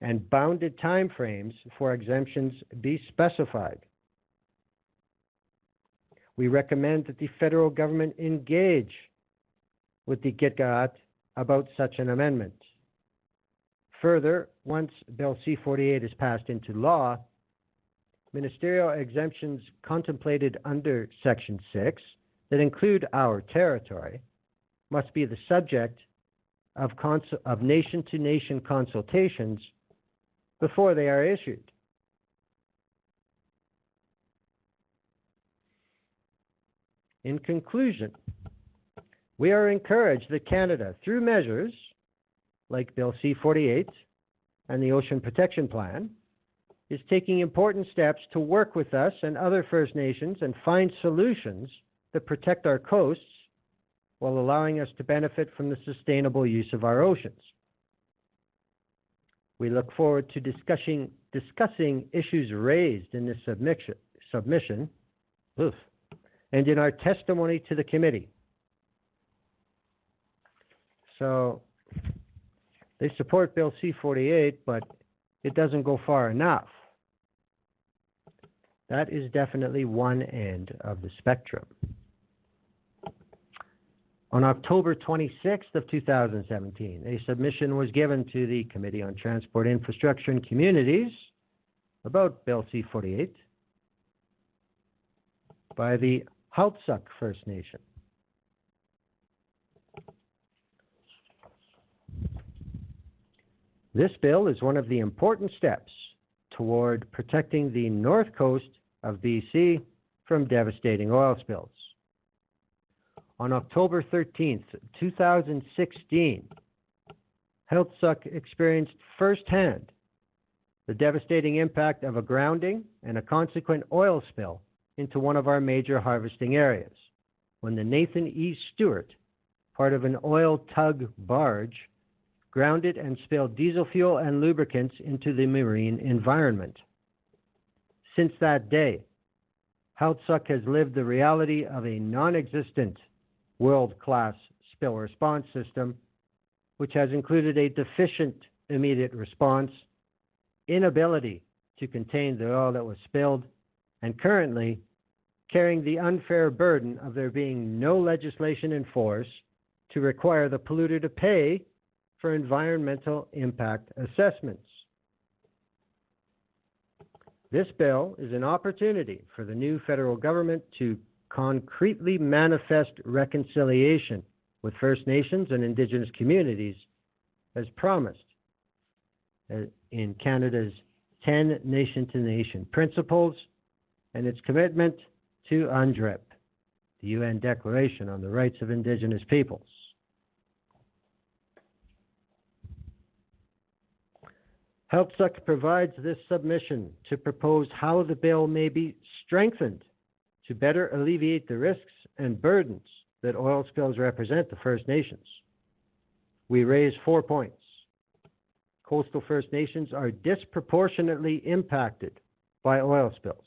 and bounded time frames for exemptions be specified. We recommend that the federal government engage with the Gitga'at about such an amendment. Further, once Bill C-48 is passed into law, ministerial exemptions contemplated under Section 6 that include our territory must be the subject of nation-to-nation consultations before they are issued. In conclusion, we are encouraged that Canada, through measures like Bill C-48 and the Ocean Protection Plan, is taking important steps to work with us and other First Nations and find solutions that protect our coasts while allowing us to benefit from the sustainable use of our oceans. We look forward to discussing issues raised in this submission and in our testimony to the committee. So they support Bill C-48, but it doesn't go far enough. That is definitely one end of the spectrum. On October 26th of 2017, a submission was given to the Committee on Transport, Infrastructure and Communities about Bill C-48 by the Haltsuk First Nation. This bill is one of the important steps toward protecting the north coast of BC from devastating oil spills. On October 13th, 2016, Haltsuk experienced firsthand the devastating impact of a grounding and a consequent oil spill into one of our major harvesting areas when the Nathan E. Stewart, part of an oil tug barge, grounded and spilled diesel fuel and lubricants into the marine environment. Since that day, Haltsuk has lived the reality of a non-existent world-class spill response system, which has included a deficient immediate response, inability to contain the oil that was spilled, and currently carrying the unfair burden of there being no legislation in force to require the polluter to pay for environmental impact assessments. This bill is an opportunity for the new federal government to concretely manifest reconciliation with First Nations and Indigenous communities as promised in Canada's 10 nation-to-nation principles and its commitment to UNDRIP, the UN Declaration on the Rights of Indigenous Peoples. Haltsuk provides this submission to propose how the bill may be strengthened to better alleviate the risks and burdens that oil spills represent to First Nations. We raise 4 points. Coastal First Nations are disproportionately impacted by oil spills.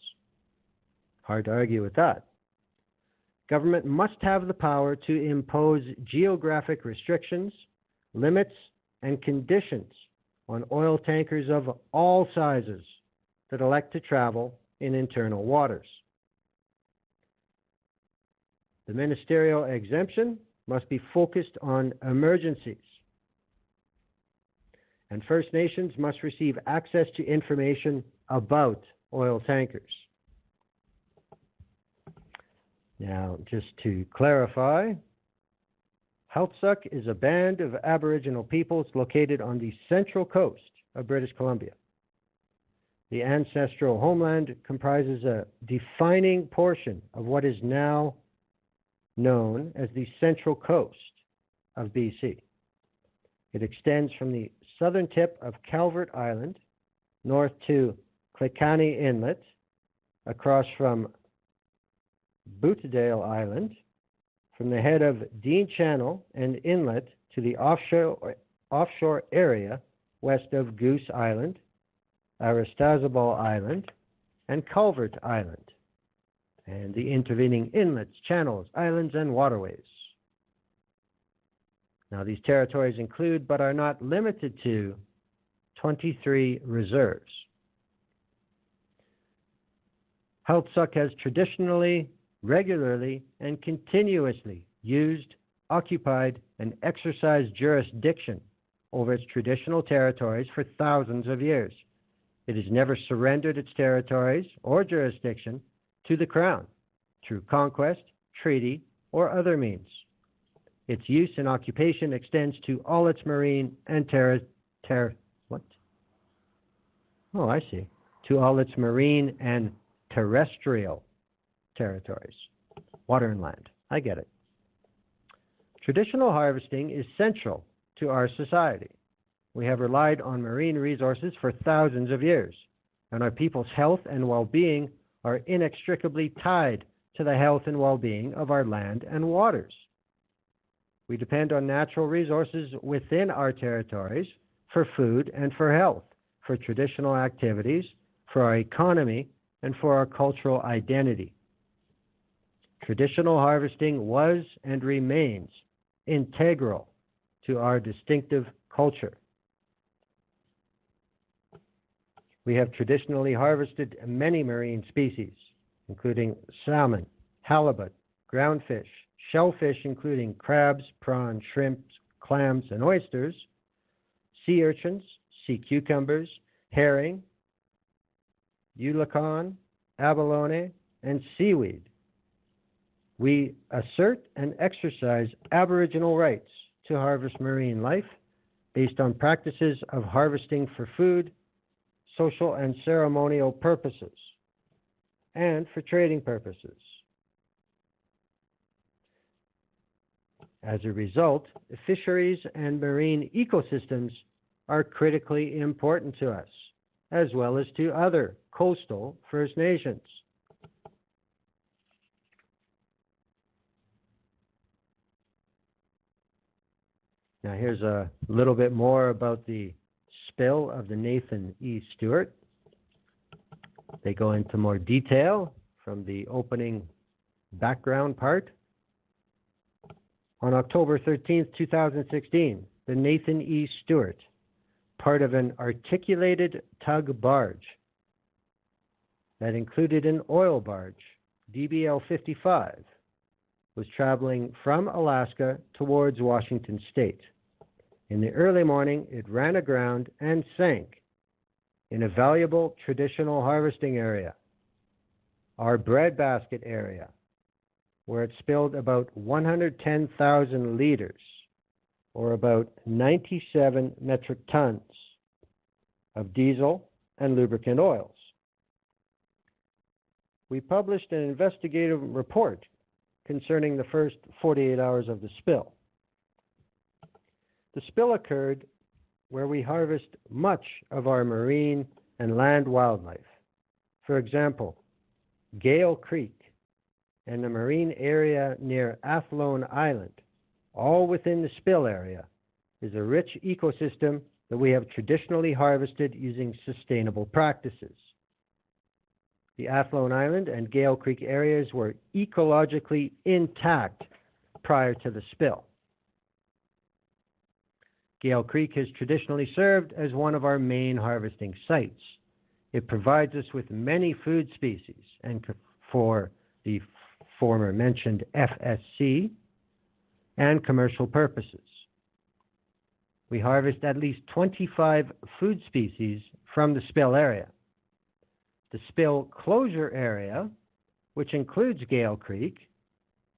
Hard to argue with that. Government must have the power to impose geographic restrictions, limits, and conditions on oil tankers of all sizes that elect to travel in internal waters. The ministerial exemption must be focused on emergencies, and First Nations must receive access to information about oil tankers. Now, just to clarify, Healthsuck is a band of Aboriginal peoples located on the central coast of British Columbia. The ancestral homeland comprises a defining portion of what is now known as the Central Coast of BC. It extends from the southern tip of Calvert Island north to Clicani Inlet, across from Bootedale Island, from the head of Dean Channel and inlet to the offshore area west of Goose Island, Aristazabal Island, and Calvert Island, and the intervening inlets, channels, islands, and waterways. Now, these territories include, but are not limited to, 23 reserves. Healthsuck has traditionally, regularly, and continuously used, occupied, and exercised jurisdiction over its traditional territories for thousands of years. It has never surrendered its territories or jurisdiction to the Crown through conquest, treaty, or other means. Its use and occupation extends to all its marine and to all its marine and terrestrial territories. Water and land. I get it. Traditional harvesting is central to our society. We have relied on marine resources for thousands of years, and our people's health and well-being are inextricably tied to the health and well-being of our land and waters. We depend on natural resources within our territories for food and for health, for traditional activities, for our economy, and for our cultural identity. Traditional harvesting was and remains integral to our distinctive culture. We have traditionally harvested many marine species, including salmon, halibut, groundfish, shellfish including crabs, prawns, shrimps, clams, and oysters, sea urchins, sea cucumbers, herring, eulachon, abalone, and seaweed. We assert and exercise Aboriginal rights to harvest marine life based on practices of harvesting for food, social and ceremonial purposes, and for trading purposes. As a result, fisheries and marine ecosystems are critically important to us, as well as to other coastal First Nations. Now here's a little bit more about the spill of the Nathan E. Stewart. They go into more detail from the opening background part. On October 13th, 2016, the Nathan E. Stewart, part of an articulated tug barge that included an oil barge, DBL 55, was traveling from Alaska towards Washington State. In the early morning, it ran aground and sank in a valuable traditional harvesting area, our breadbasket area, where it spilled about 110,000 liters, or about 97 metric tons, of diesel and lubricant oils. We published an investigative report concerning the first 48 hours of the spill. The spill occurred where we harvest much of our marine and land wildlife. For example, Gale Creek and the marine area near Athlone Island, all within the spill area, is a rich ecosystem that we have traditionally harvested using sustainable practices. the Athlone Island and Gale Creek areas were ecologically intact prior to the spill. Gale Creek has traditionally served as one of our main harvesting sites. It provides us with many food species, and for the former mentioned FSC and commercial purposes. We harvest at least 25 food species from the spill area. The spill closure area, which includes Gale Creek,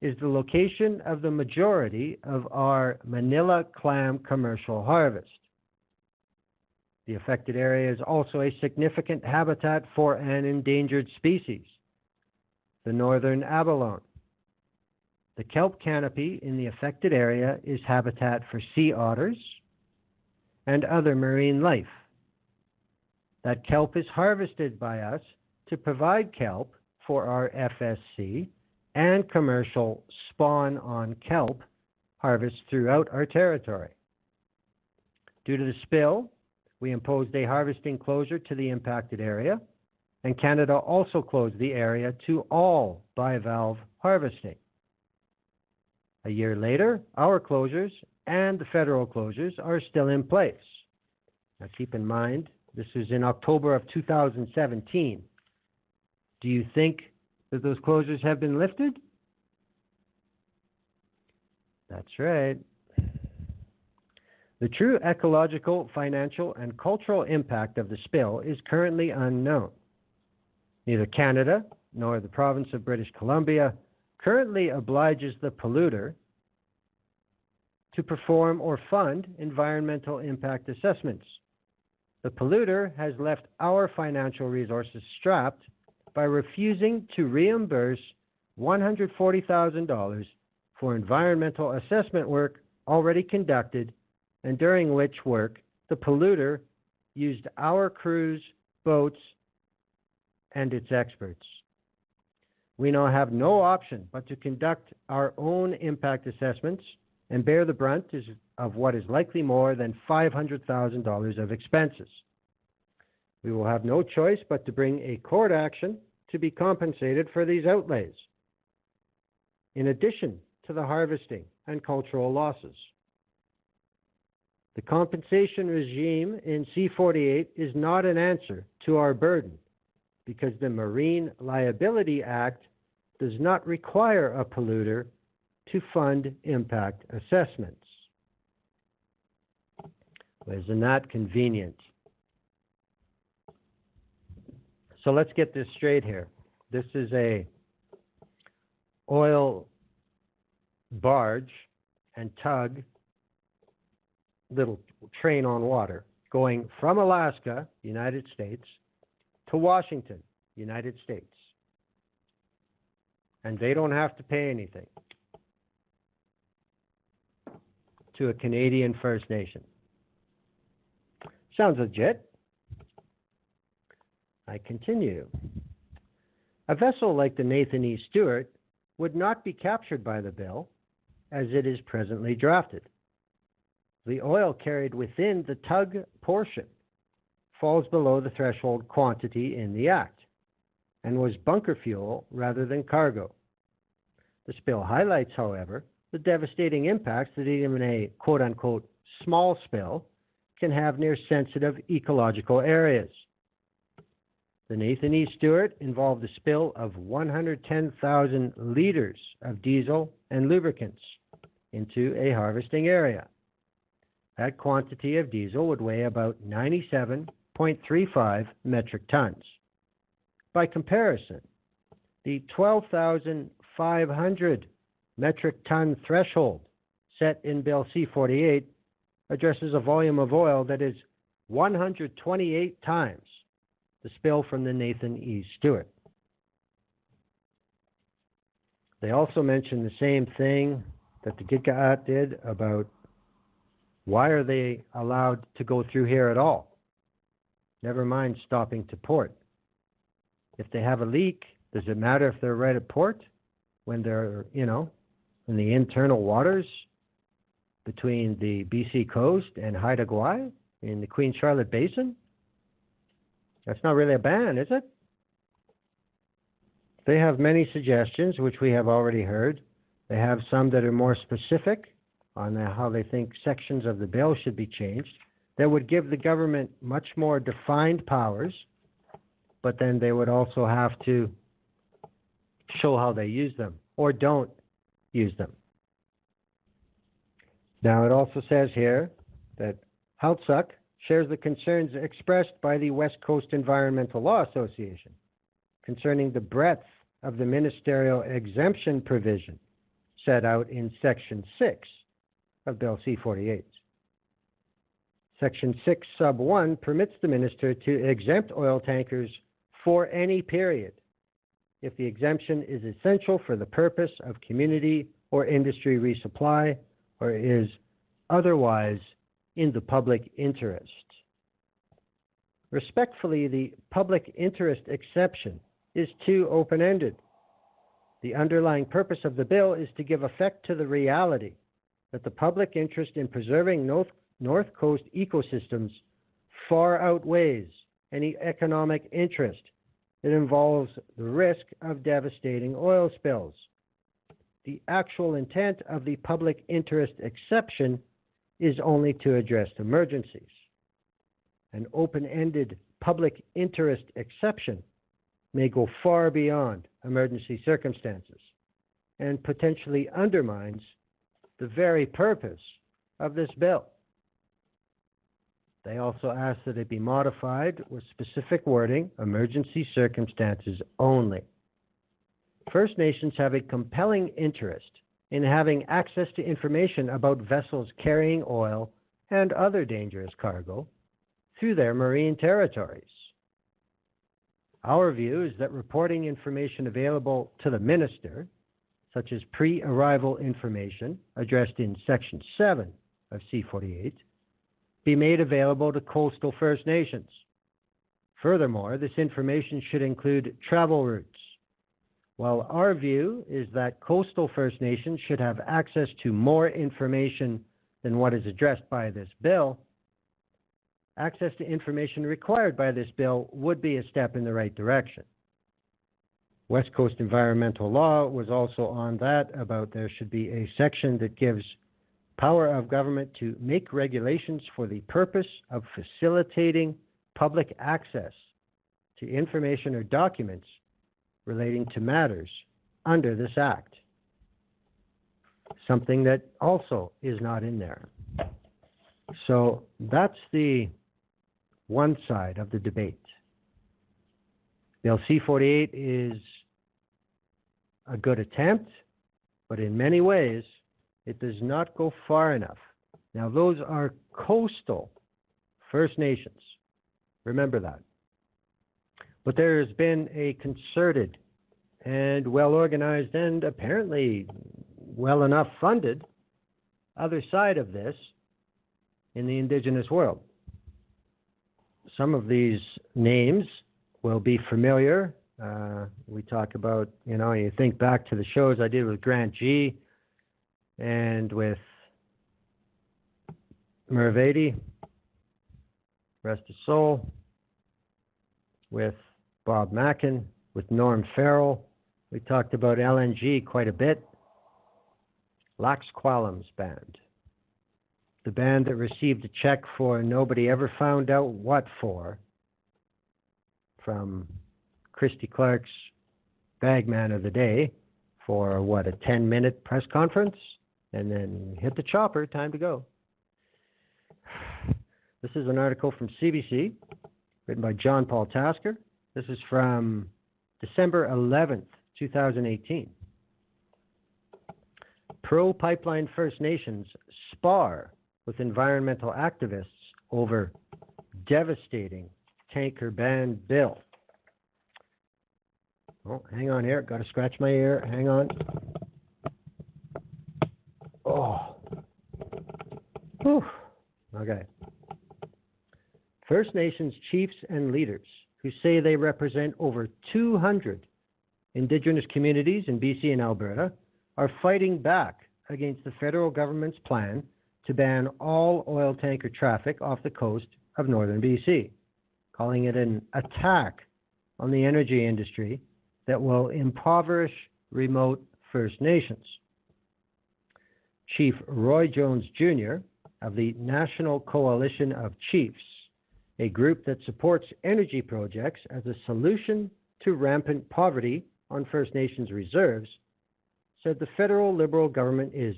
is the location of the majority of our Manila clam commercial harvest. The affected area is also a significant habitat for an endangered species, the northern abalone. The kelp canopy in the affected area is habitat for sea otters and other marine life. That kelp is harvested by us to provide kelp for our FSC and commercial spawn on kelp harvests throughout our territory. Due to the spill, we imposed a harvesting closure to the impacted area, and Canada also closed the area to all bivalve harvesting. A year later, our closures and the federal closures are still in place. Now keep in mind, this is in October of 2017. Do you think that those closures have been lifted? That's right. The true ecological, financial, and cultural impact of the spill is currently unknown. Neither Canada nor the province of British Columbia currently obliges the polluter to perform or fund environmental impact assessments. The polluter has left our financial resources strapped by refusing to reimburse $140,000 for environmental assessment work already conducted, and during which work the polluter used our crews, boats, and its experts. We now have no option but to conduct our own impact assessments and bear the brunt of what is likely more than $500,000 of expenses. We will have no choice but to bring a court action to be compensated for these outlays, in addition to the harvesting and cultural losses. The compensation regime in C-48 is not an answer to our burden, because the Marine Liability Act does not require a polluter to fund impact assessments. Well, isn't that convenient? So let's get this straight here. This is a oil barge and tug, little train on water, going from Alaska, United States, to Washington, United States. And they don't have to pay anything to a Canadian First Nation. Sounds legit. I continue. A vessel like the Nathan E. Stewart would not be captured by the bill as it is presently drafted. The oil carried within the tug portion falls below the threshold quantity in the Act and was bunker fuel rather than cargo. The spill highlights, however, the devastating impacts that even a quote-unquote small spill can have near sensitive ecological areas. The Nathan E. Stewart involved a spill of 110,000 liters of diesel and lubricants into a harvesting area. That quantity of diesel would weigh about 97.35 metric tons. By comparison, the 12,500 metric ton threshold set in Bill C-48 addresses a volume of oil that is 128 times the spill from the Nathan E. Stewart. They also mention the same thing that the Gitga'at did about why are they allowed to go through here at all? Never mind stopping to port. If they have a leak, does it matter if they're right at port when they're, in the internal waters between the BC coast and Haida Gwaii in the Queen Charlotte Basin? That's not really a ban, is it? They have many suggestions, which we have already heard. They have some that are more specific on how they think sections of the bill should be changed that would give the government much more defined powers, but then they would also have to show how they use them or don't use them. Now, it also says here that Haltsuck shares the concerns expressed by the West Coast Environmental Law Association concerning the breadth of the ministerial exemption provision set out in Section 6 of Bill C-48. Section 6, Sub 1 permits the minister to exempt oil tankers for any period if the exemption is essential for the purpose of community or industry resupply or is otherwise in the public interest. Respectfully, the public interest exception is too open-ended. The underlying purpose of the bill is to give effect to the reality that the public interest in preserving North Coast ecosystems far outweighs any economic interest that involves the risk of devastating oil spills. The actual intent of the public interest exception is only to address emergencies. An open-ended public interest exception may go far beyond emergency circumstances and potentially undermines the very purpose of this bill. They also ask that it be modified with specific wording, emergency circumstances only. First Nations have a compelling interest in having access to information about vessels carrying oil and other dangerous cargo through their marine territories. Our view is that reporting information available to the minister, such as pre-arrival information addressed in Section 7 of C-48, be made available to coastal First Nations. Furthermore, this information should include travel routes. While our view is that coastal First Nations should have access to more information than what is addressed by this bill, access to information required by this bill would be a step in the right direction. West Coast Environmental Law was also on that, about there should be a section that gives power of government to make regulations for the purpose of facilitating public access to information or documents relating to matters under this Act. Something that also is not in there. So that's the one side of the debate. Bill C-48 is a good attempt, but in many ways, it does not go far enough. Now, those are coastal First Nations. Remember that. But there has been a concerted and well-organized and apparently well enough funded other side of this in the Indigenous world. Some of these names will be familiar. We talk about, you think back to the shows I did with Grant G. and with Mervady, rest his soul, with Bob Mackin, with Norm Farrell. We talked about LNG quite a bit. Lax Kw'alaams Band, the band that received a check for nobody ever found out what for from Christy Clark's Bagman of the Day for, a 10-minute press conference, and then hit the chopper, time to go. This is an article from CBC, written by John Paul Tasker. This is from December 11th, 2018. Pro-pipeline First Nations spar with environmental activists over devastating tanker ban bill. Oh, hang on here. Got to scratch my ear. Hang on. Oh. Whew. Okay. First Nations chiefs and leaders who say they represent over 200 Indigenous communities in BC and Alberta are fighting back against the federal government's plan to ban all oil tanker traffic off the coast of northern BC, calling it an attack on the energy industry that will impoverish remote First Nations. Chief Roy Jones Jr. of the National Coalition of Chiefs, a group that supports energy projects as a solution to rampant poverty on First Nations reserves, said the federal Liberal government is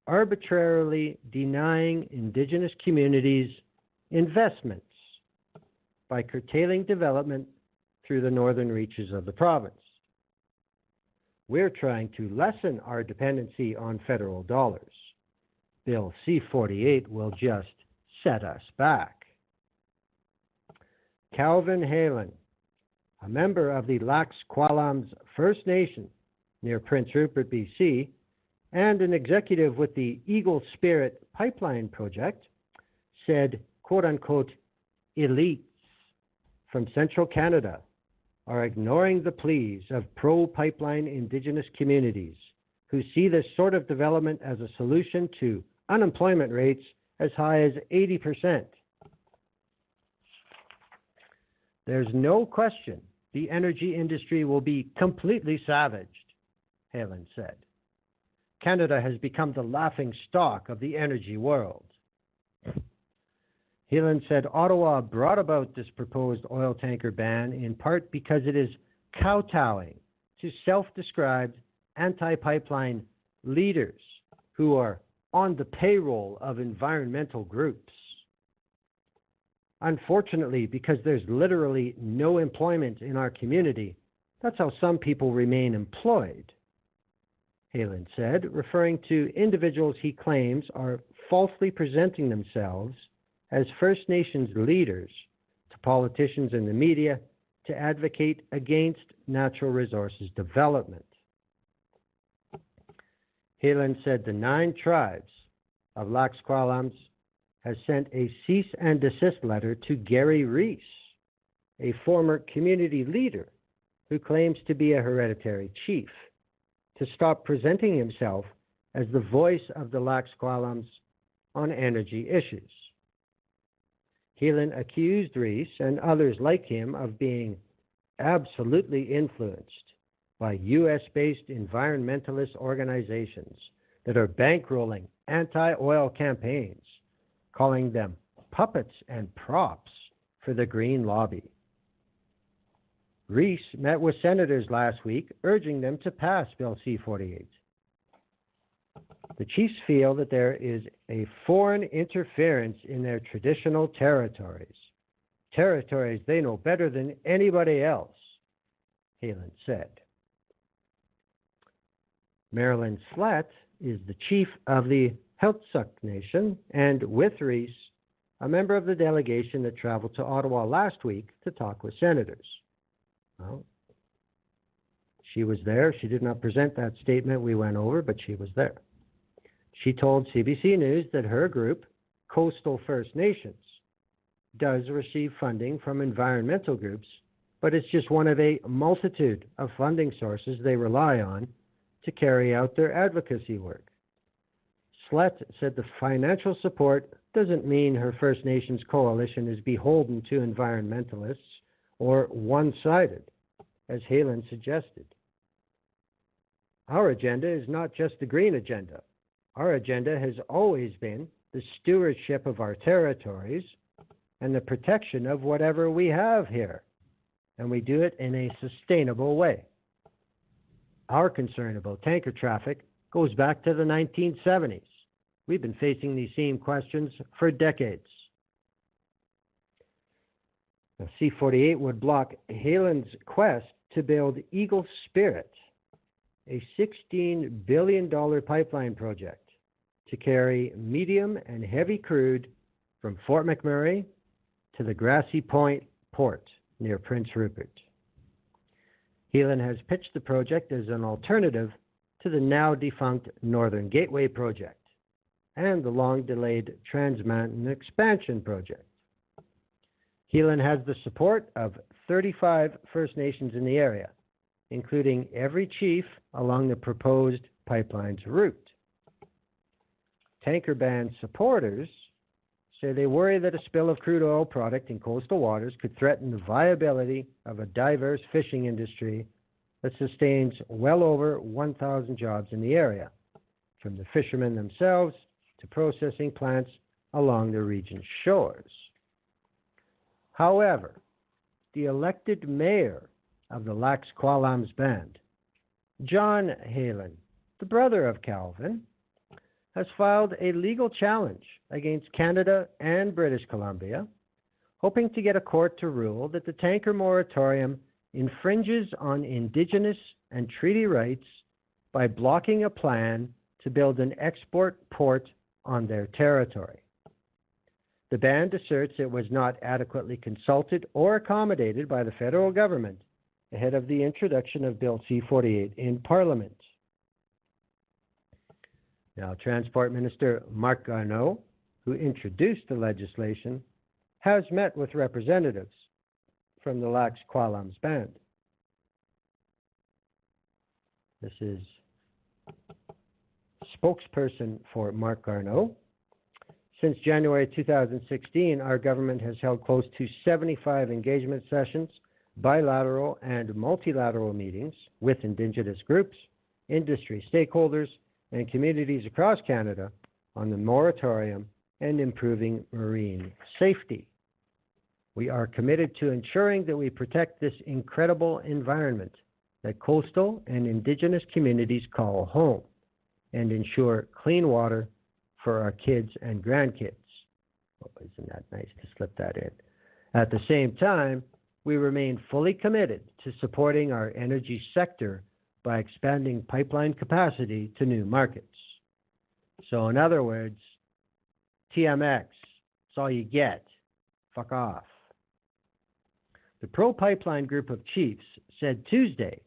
arbitrarily denying Indigenous communities investments by curtailing development through the northern reaches of the province. We're trying to lessen our dependency on federal dollars. Bill C-48 will just set us back. Calvin Halen, a member of the Kw'alaams First Nation near Prince Rupert, BC, and an executive with the Eagle Spirit Pipeline Project, said, quote-unquote, elites from central Canada are ignoring the pleas of pro-pipeline Indigenous communities who see this sort of development as a solution to unemployment rates as high as 80%. There's no question the energy industry will be completely savaged, Halen said. Canada has become the laughing stock of the energy world. Helen said Ottawa brought about this proposed oil tanker ban in part because it is kowtowing to self-described anti-pipeline leaders who are on the payroll of environmental groups. Unfortunately, because there's literally no employment in our community, that's how some people remain employed, Halen said, referring to individuals he claims are falsely presenting themselves as First Nations leaders to politicians and the media to advocate against natural resources development. Halen said the 9 tribes of Kw'alaams has sent a cease and desist letter to Gary Reese, a former community leader who claims to be a hereditary chief, to stop presenting himself as the voice of the Kw'alaams on energy issues. Helen accused Reese and others like him of being absolutely influenced by U.S.-based environmentalist organizations that are bankrolling anti-oil campaigns, calling them puppets and props for the Green lobby. Reese met with senators last week, urging them to pass Bill C-48. The chiefs feel that there is a foreign interference in their traditional territories they know better than anybody else, Halen said. Marilyn Slatt is the chief of the Heiltsuk Nation, and with Reese, a member of the delegation that traveled to Ottawa last week to talk with senators. Well, she was there. She did not present that statement we went over, but she was there. She told CBC News that her group, Coastal First Nations, does receive funding from environmental groups, but it's just one of a multitude of funding sources they rely on to carry out their advocacy work. Slett said the financial support doesn't mean her First Nations coalition is beholden to environmentalists or one-sided, as Halen suggested. Our agenda is not just the green agenda. Our agenda has always been the stewardship of our territories and the protection of whatever we have here, and we do it in a sustainable way. Our concern about tanker traffic goes back to the 1970s. We've been facing these same questions for decades. The C-48 would block Halen's quest to build Eagle Spirit, a $16 billion pipeline project to carry medium and heavy crude from Fort McMurray to the Grassy Point port near Prince Rupert. Helen has pitched the project as an alternative to the now defunct Northern Gateway project and the long-delayed Trans Mountain Expansion project. Helen has the support of 35 First Nations in the area, including every chief along the proposed pipeline's route. Tanker ban supporters say they worry that a spill of crude oil product in coastal waters could threaten the viability of a diverse fishing industry that sustains well over 1,000 jobs in the area, from the fishermen themselves to processing plants along the region's shores. However, the elected mayor of the Lax Kw'alaams Band, John Halen, the brother of Calvin, has filed a legal challenge against Canada and British Columbia, hoping to get a court to rule that the tanker moratorium infringes on Indigenous and treaty rights by blocking a plan to build an export port on their territory. The band asserts it was not adequately consulted or accommodated by the federal government ahead of the introduction of Bill C-48 in Parliament. Now, Transport Minister Marc Garneau, who introduced the legislation, has met with representatives from the Lax Kw'alaams Band. This is spokesperson for Marc Garneau. Since January 2016, our government has held close to 75 engagement sessions, bilateral and multilateral meetings with Indigenous groups, industry stakeholders, and communities across Canada on the moratorium and improving marine safety. We are committed to ensuring that we protect this incredible environment that coastal and Indigenous communities call home and ensure clean water for our kids and grandkids. Oh, isn't that nice to slip that in? At the same time, we remain fully committed to supporting our energy sector by expanding pipeline capacity to new markets. So in other words, TMX, it's all you get. Fuck off. The pro-pipeline group of chiefs said Tuesday,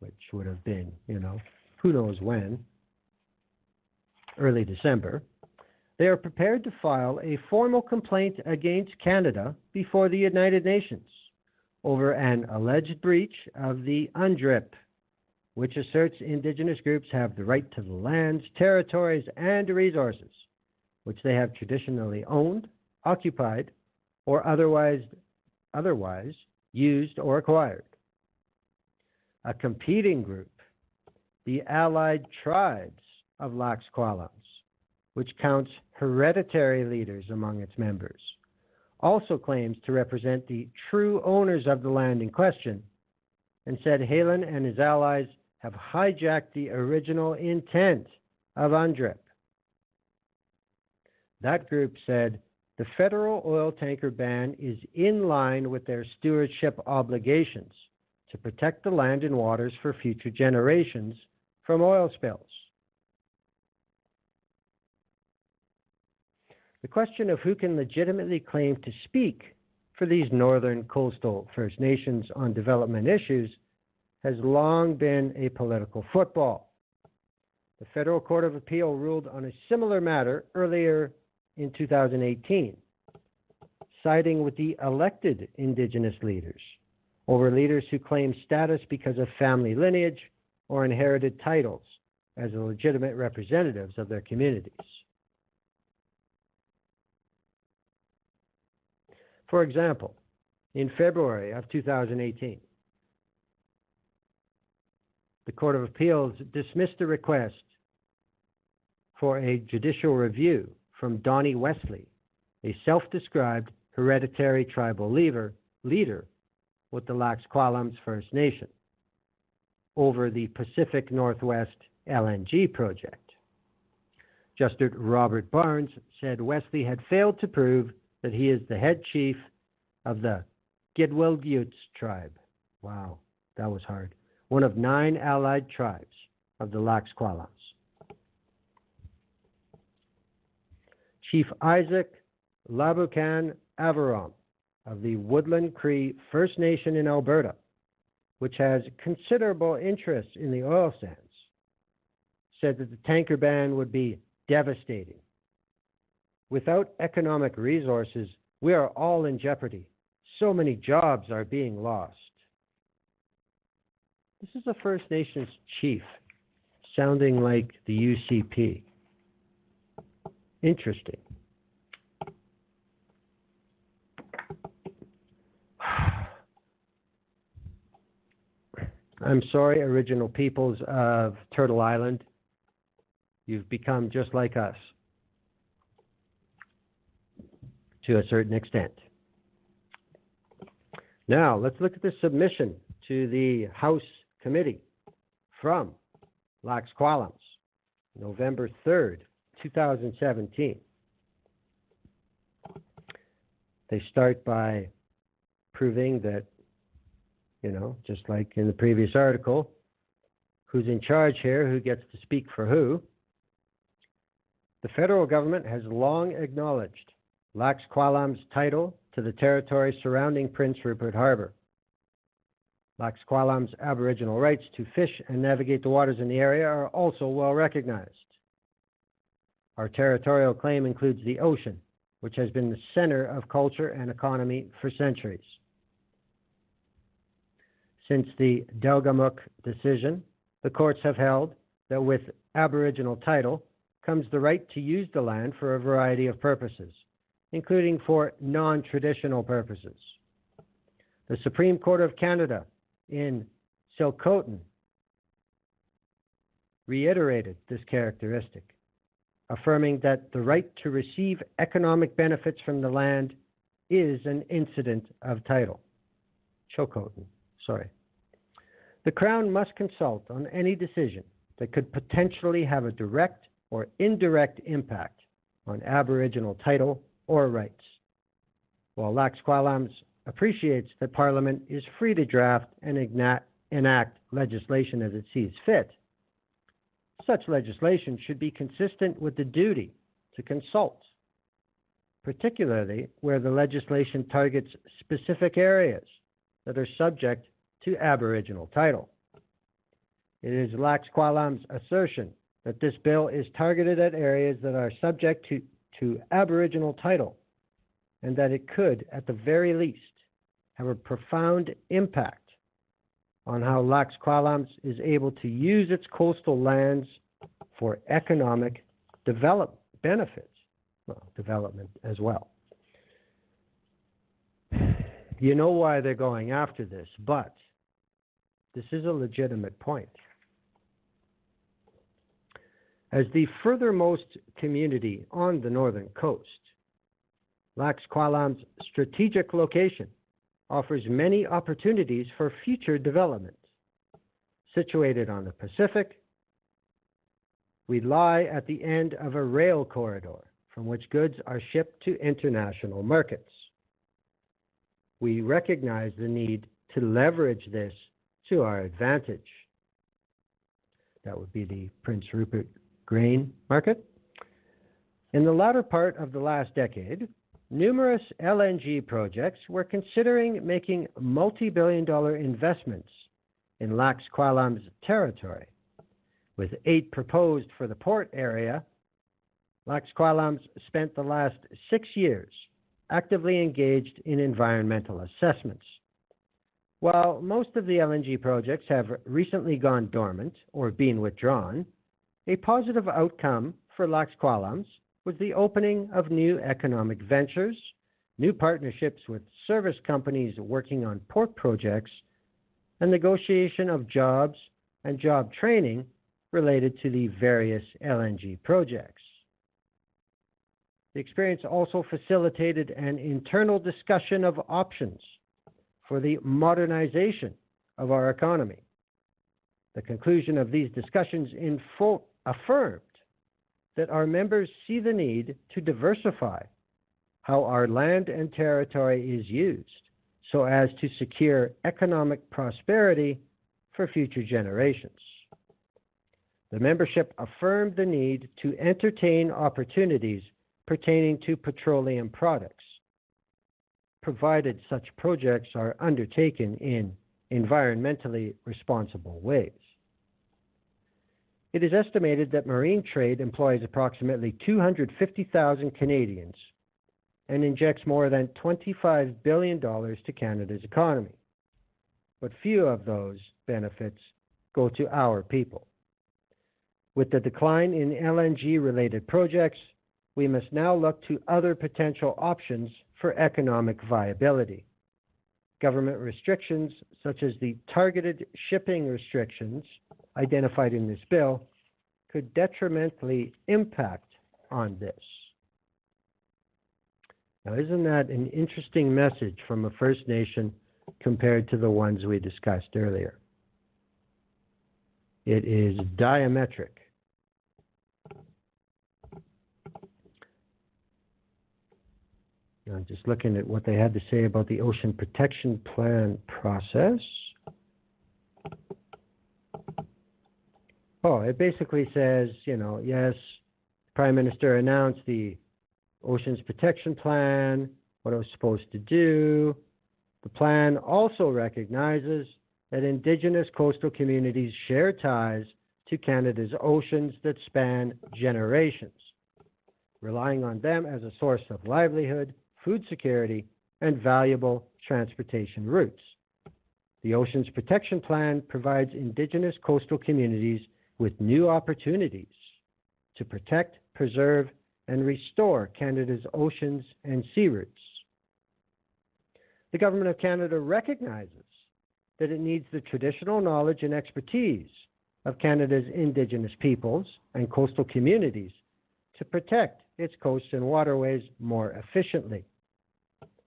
which would have been, who knows when, early December, they are prepared to file a formal complaint against Canada before the United Nations over an alleged breach of the UNDRIP, which asserts Indigenous groups have the right to the lands, territories, and resources which they have traditionally owned, occupied, or otherwise used or acquired. A competing group, the Allied Tribes of Lax Kw'alaams, which counts hereditary leaders among its members, also claims to represent the true owners of the land in question, and said Halen and his allies have hijacked the original intent of UNDRIP. That group said the federal oil tanker ban is in line with their stewardship obligations to protect the land and waters for future generations from oil spills. The question of who can legitimately claim to speak for these northern coastal First Nations on development issues has long been a political football. The Federal Court of Appeal ruled on a similar matter earlier in 2018, siding with the elected Indigenous leaders over leaders who claim status because of family lineage or inherited titles as legitimate representatives of their communities. For example, in February of 2018, the Court of Appeals dismissed a request for a judicial review from Donnie Wesley, a self-described hereditary tribal leader with the Lax Kw'alaams First Nation, over the Pacific Northwest LNG project. Justice Robert Barnes said Wesley had failed to prove that he is the head chief of the Gitga'at tribe. Wow, that was hard. One of 9 allied tribes of the Lax Kw'alaams. Chief Isaac Labukan Avaram of the Woodland Cree First Nation in Alberta, which has considerable interest in the oil sands, said that the tanker ban would be devastating. Without economic resources, we are all in jeopardy. So many jobs are being lost. This is a First Nations chief, sounding like the UCP. Interesting. I'm sorry, original peoples of Turtle Island. You've become just like us to a certain extent. Now, let's look at the submission to the House Committee from Lax Kw'alaams, November 3rd, 2017. They start by proving that, just like in the previous article, who's in charge here, who gets to speak for who. The federal government has long acknowledged Lax Kw'alaams' title to the territory surrounding Prince Rupert Harbor. Lax Kw'alaams' Aboriginal rights to fish and navigate the waters in the area are also well recognized. Our territorial claim includes the ocean, which has been the center of culture and economy for centuries. Since the Delgamuukw decision, the courts have held that with Aboriginal title comes the right to use the land for a variety of purposes, including for non-traditional purposes. The Supreme Court of Canada in Silcotin reiterated this characteristic, affirming that the right to receive economic benefits from the land is an incident of title. Chilcotin, sorry. The Crown must consult on any decision that could potentially have a direct or indirect impact on Aboriginal title or rights. While Lax Kw'alaams appreciates that Parliament is free to draft and enact legislation as it sees fit, such legislation should be consistent with the duty to consult, particularly where the legislation targets specific areas that are subject to Aboriginal title. It is Lax Kw'alaams' assertion that this bill is targeted at areas that are subject to Aboriginal title, and that it could, at the very least, have a profound impact on how Lax Kw'alaams is able to use its coastal lands for economic development as well. You know why they're going after this, but this is a legitimate point. As the furthermost community on the northern coast, Lax Kw'alaams' strategic location offers many opportunities for future development. Situated on the Pacific, we lie at the end of a rail corridor from which goods are shipped to international markets. We recognize the need to leverage this to our advantage. That would be the Prince Rupert grain market. In the latter part of the last decade, numerous LNG projects were considering making multi-billion-dollar investments in Lax Kw'alaams territory. With 8 proposed for the port area, Lax Kw'alaams spent the last 6 years actively engaged in environmental assessments. While most of the LNG projects have recently gone dormant or been withdrawn, a positive outcome for Lax Kw'alaams was the opening of new economic ventures, new partnerships with service companies working on port projects, and negotiation of jobs and job training related to the various LNG projects. The experience also facilitated an internal discussion of options for the modernization of our economy. The conclusion of these discussions affirmed that our members see the need to diversify how our land and territory is used so as to secure economic prosperity for future generations. The membership affirmed the need to entertain opportunities pertaining to petroleum products, provided such projects are undertaken in environmentally responsible ways. It is estimated that marine trade employs approximately 250,000 Canadians and injects more than $25 billion to Canada's economy. But few of those benefits go to our people. With the decline in LNG-related projects, we must now look to other potential options for economic viability. Government restrictions, such as the targeted shipping restrictions identified in this bill, could detrimentally impact on this. Now, isn't that an interesting message from a First Nation compared to the ones we discussed earlier? It is diametric. Now, just looking at what they had to say about the Ocean Protection Plan process. Oh, it basically says, yes, the Prime Minister announced the Oceans Protection Plan, what it was supposed to do. The plan also recognizes that Indigenous coastal communities share ties to Canada's oceans that span generations, relying on them as a source of livelihood, food security, and valuable transportation routes. The Oceans Protection Plan provides Indigenous coastal communities with new opportunities to protect, preserve, and restore Canada's oceans and sea routes. The Government of Canada recognizes that it needs the traditional knowledge and expertise of Canada's Indigenous peoples and coastal communities to protect its coasts and waterways more efficiently.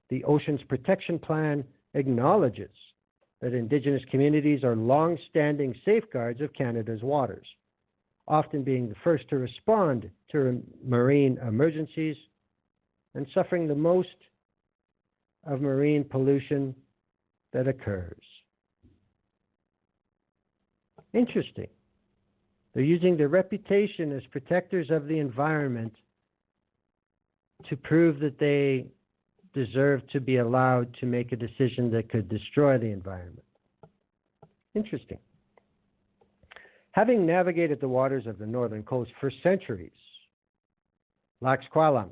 The Oceans Protection Plan acknowledges that Indigenous communities are long-standing safeguards of Canada's waters, often being the first to respond to marine emergencies and suffering the most of marine pollution that occurs. Interesting. They're using their reputation as protectors of the environment to prove that they deserve to be allowed to make a decision that could destroy the environment. Interesting. Having navigated the waters of the northern coast for centuries, Kw'alaams,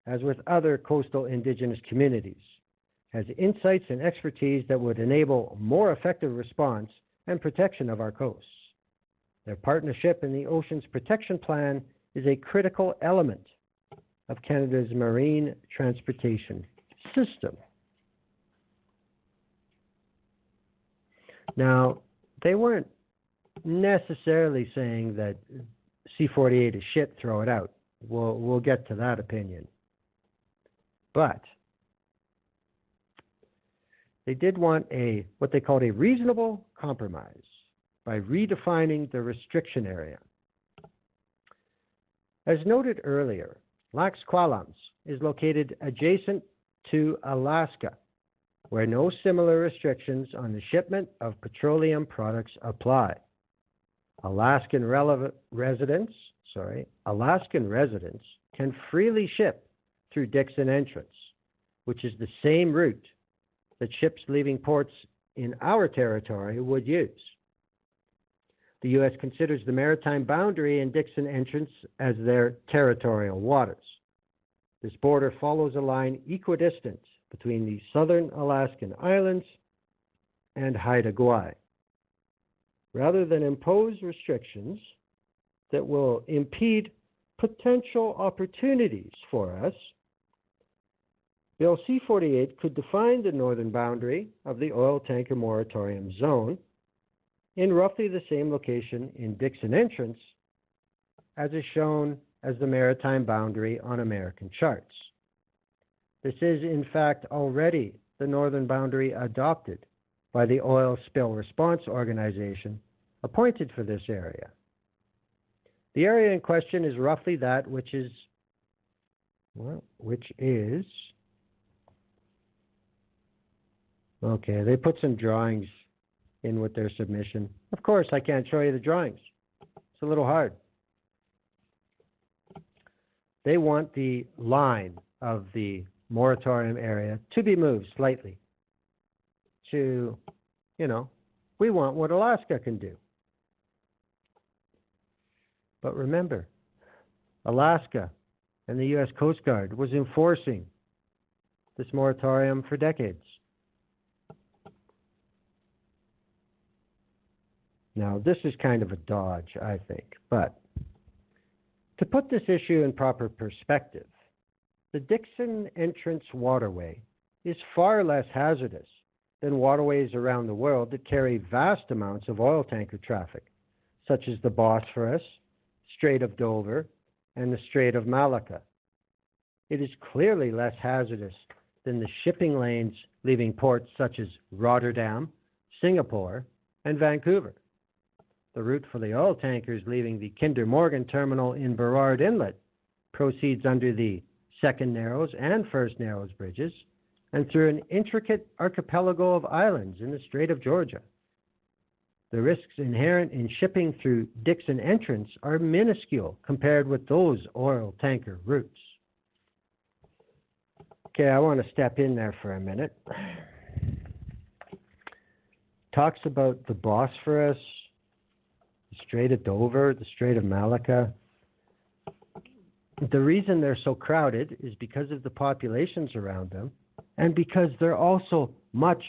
as with other coastal Indigenous communities, has insights and expertise that would enable more effective response and protection of our coasts. Their partnership in the Oceans Protection Plan is a critical element of Canada's marine transportation system. Now, they weren't necessarily saying that C-48 is shit, throw it out. We'll get to that opinion. But they did want what they called a reasonable compromise by redefining the restriction area. As noted earlier, Kw'alaams is located adjacent to Alaska, where no similar restrictions on the shipment of petroleum products apply. Alaskan residents can freely ship through Dixon Entrance, which is the same route that ships leaving ports in our territory would use. The U.S. considers the maritime boundary and Dixon Entrance as their territorial waters. This border follows a line equidistant between the southern Alaskan islands and Haida Gwaii. Rather than impose restrictions that will impede potential opportunities for us, Bill C-48 could define the northern boundary of the oil tanker moratorium zone in roughly the same location in Dixon Entrance as is shown as the maritime boundary on American charts. This is, in fact, already the northern boundary adopted by the Oil Spill Response Organization appointed for this area. The area in question is roughly that which is okay, they put some drawings in with their submission. Of course, I can't show you the drawings. It's a little hard. They want the line of the moratorium area to be moved slightly to, we want what Alaska can do. But remember, Alaska and the U.S. Coast Guard was enforcing this moratorium for decades. Now, this is kind of a dodge, I think, but to put this issue in proper perspective, the Dixon Entrance waterway is far less hazardous than waterways around the world that carry vast amounts of oil tanker traffic, such as the Bosphorus, Strait of Dover, and the Strait of Malacca. It is clearly less hazardous than the shipping lanes leaving ports such as Rotterdam, Singapore, and Vancouver. The route for the oil tankers leaving the Kinder Morgan terminal in Burrard Inlet proceeds under the Second Narrows and First Narrows bridges and through an intricate archipelago of islands in the Strait of Georgia. The risks inherent in shipping through Dixon Entrance are minuscule compared with those oil tanker routes. Okay, I want to step in there for a minute. Talks about the Bosphorus, the Strait of Dover, the Strait of Malacca. The reason they're so crowded is because of the populations around them and because they're also much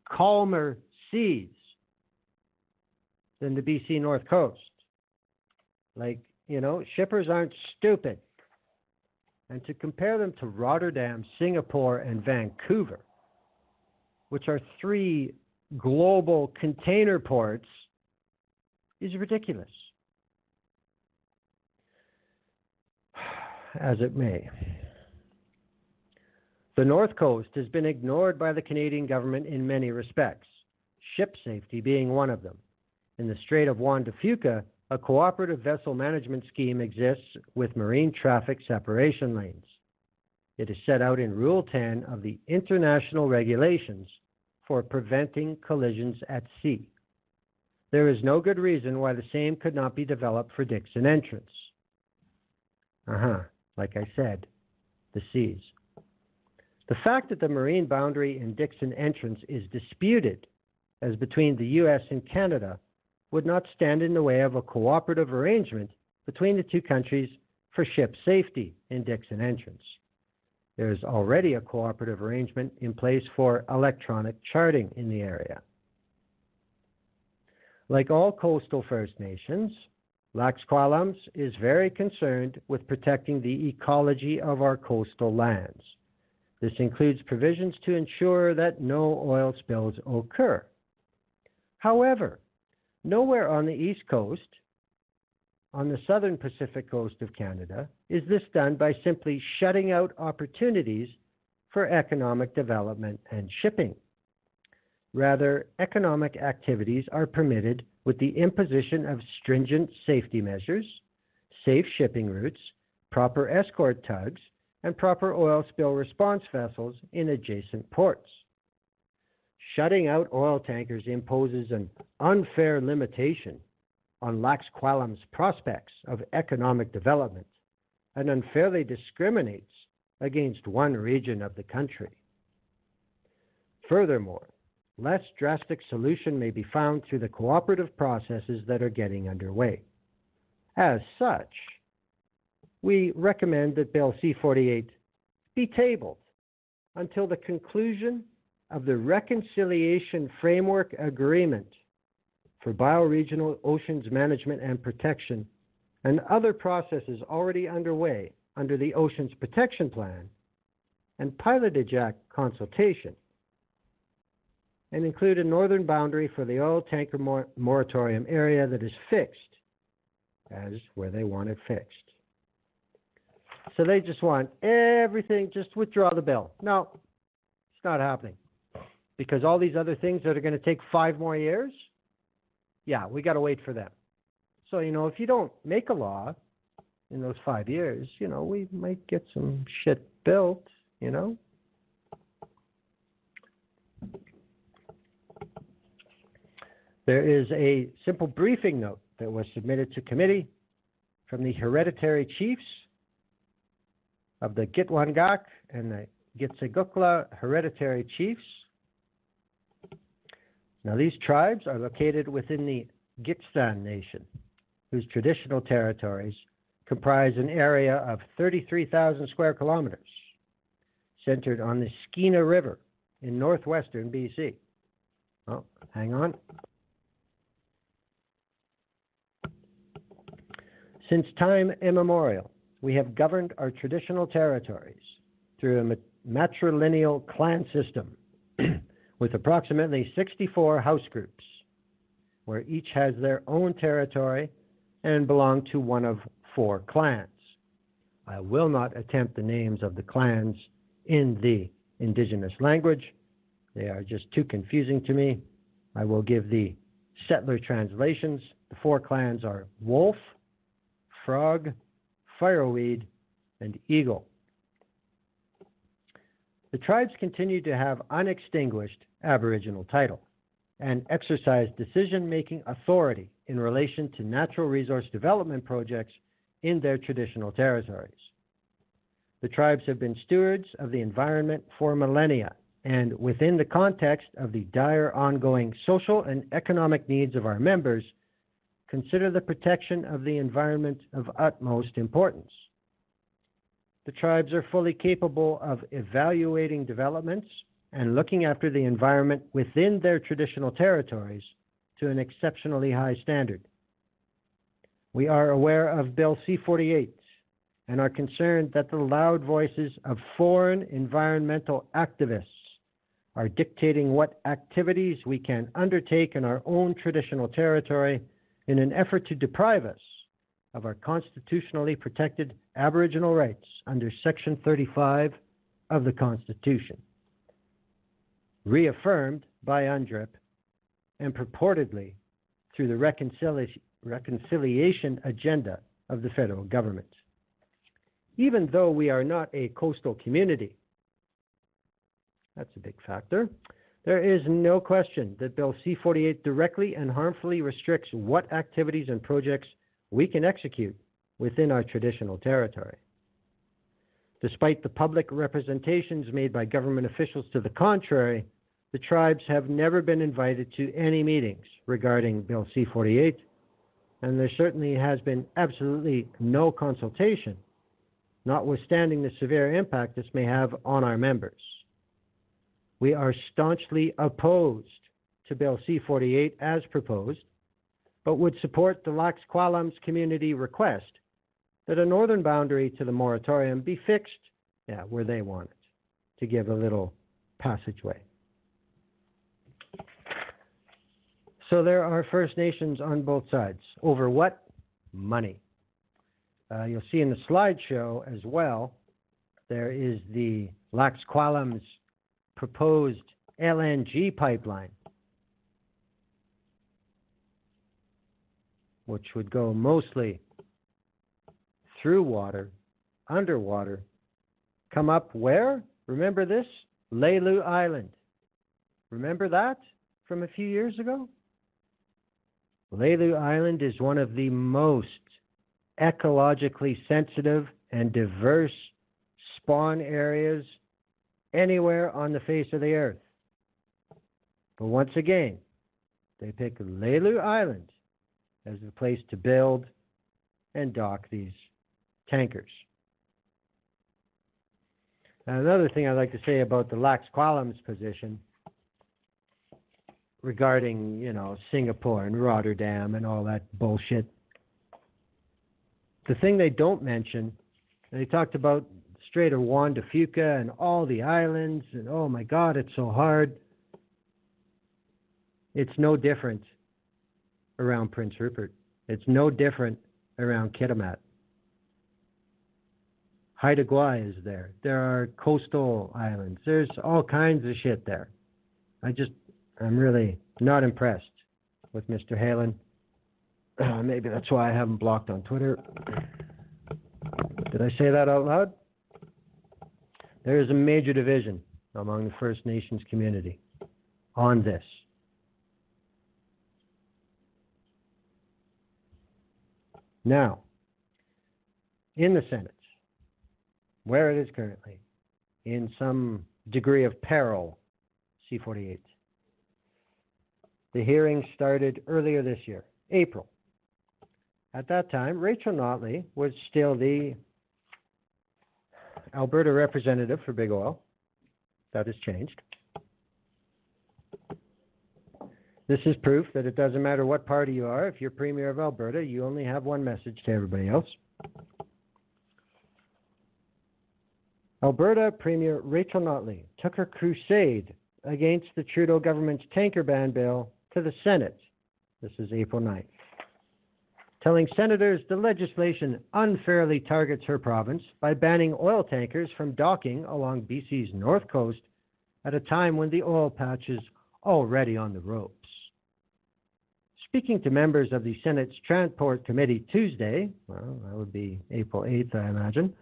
calmer seas than the BC North Coast. Like, shippers aren't stupid. And to compare them to Rotterdam, Singapore, and Vancouver, which are three global container ports, is ridiculous. As it may. The North Coast has been ignored by the Canadian government in many respects, ship safety being one of them. In the Strait of Juan de Fuca, a cooperative vessel management scheme exists with marine traffic separation lanes. It is set out in Rule 10 of the International Regulations for Preventing Collisions at Sea. There is no good reason why the same could not be developed for Dixon Entrance. Like I said, the seas. The fact that the marine boundary in Dixon Entrance is disputed as between the U.S. and Canada would not stand in the way of a cooperative arrangement between the two countries for ship safety in Dixon Entrance. There is already a cooperative arrangement in place for electronic charting in the area. Like all coastal First Nations, Kw'alaams is very concerned with protecting the ecology of our coastal lands. This includes provisions to ensure that no oil spills occur. However, nowhere on the East Coast, on the southern Pacific coast of Canada, is this done by simply shutting out opportunities for economic development and shipping. Rather, economic activities are permitted with the imposition of stringent safety measures, safe shipping routes, proper escort tugs, and proper oil spill response vessels in adjacent ports. Shutting out oil tankers imposes an unfair limitation on Kw'alaams' prospects of economic development and unfairly discriminates against one region of the country. Furthermore, less drastic solution may be found through the cooperative processes that are getting underway. As such, we recommend that Bill C-48 be tabled until the conclusion of the Reconciliation Framework Agreement for Bioregional Oceans Management and Protection and other processes already underway under the Oceans Protection Plan and Pilotage Act consultation, and include a northern boundary for the oil tanker moratorium area that is fixed as where they want it fixed. So they just want everything, just withdraw the bill. No, it's not happening. Because all these other things that are going to take 5 more years, yeah, we got to wait for them. So, if you don't make a law in those 5 years, we might get some shit built, There is a simple briefing note that was submitted to committee from the hereditary chiefs of the Gitga'at and the Gitga'at hereditary chiefs. Now, these tribes are located within the Gitxsan Nation, whose traditional territories comprise an area of 33,000 square kilometers, centered on the Skeena River in northwestern BC. Oh, hang on. Since time immemorial, we have governed our traditional territories through a matrilineal clan system, with approximately 64 house groups, where each has their own territory and belong to one of 4 clans. I will not attempt the names of the clans in the indigenous language. They are just too confusing to me. I will give the settler translations. The 4 clans are Wolf, Frog, Fireweed, and Eagle. The tribes continue to have unextinguished Aboriginal title and exercise decision-making authority in relation to natural resource development projects in their traditional territories. The tribes have been stewards of the environment for millennia, and within the context of the dire ongoing social and economic needs of our members, consider the protection of the environment of utmost importance. The tribes are fully capable of evaluating developments and looking after the environment within their traditional territories to an exceptionally high standard. We are aware of Bill C-48 and are concerned that the loud voices of foreign environmental activists are dictating what activities we can undertake in our own traditional territory in an effort to deprive us of our constitutionally protected Aboriginal rights under Section 35 of the Constitution, reaffirmed by UNDRIP and purportedly through the reconciliation agenda of the federal government. Even though we are not a coastal community, that's a big factor, there is no question that Bill C-48 directly and harmfully restricts what activities and projects we can execute within our traditional territory. Despite the public representations made by government officials to the contrary, the tribes have never been invited to any meetings regarding Bill C-48, and there certainly has been absolutely no consultation, notwithstanding the severe impact this may have on our members. We are staunchly opposed to Bill C-48 as proposed, but would support the Kw'alaams community request that a northern boundary to the moratorium be fixed where they want it, to give a little passageway. So there are First Nations on both sides. Over what? Money. You'll see in the slideshow as well, there is the Kw'alaams proposed LNG pipeline, which would go mostly through water, underwater, come up where? Remember this? Laylu Island. Remember that from a few years ago? Laylu Island is one of the most ecologically sensitive and diverse spawn areas anywhere on the face of the earth. But once again, they pick Laylu Island as the place to build and dock these tankers. Now, another thing I'd like to say about the Kw'alaams position regarding, Singapore and Rotterdam and all that bullshit. The thing they don't mention, they talked about Strait of Juan de Fuca and all the islands, and oh my God, it's so hard. It's no different around Prince Rupert. It's no different around Gitga'at. Haida Gwaii is there. There are coastal islands. There's all kinds of shit there. I'm really not impressed with Mr. Halen. Maybe that's why I haven't blocked on Twitter. Did I say that out loud? There is a major division among the First Nations community on this. Now, in the Senate, where it is currently, in some degree of peril, C-48. The hearing started earlier this year, April. At that time, Rachel Notley was still the Alberta representative for Big Oil. That has changed. This is proof that it doesn't matter what party you are. If you're Premier of Alberta, you only have one message to everybody else. Alberta Premier Rachel Notley took her crusade against the Trudeau government's tanker ban bill to the Senate. This is April 9th. Telling senators the legislation unfairly targets her province by banning oil tankers from docking along BC's north coast at a time when the oil patch is already on the ropes. Speaking to members of the Senate's Transport Committee Tuesday, well, that would be April 8th, I imagine,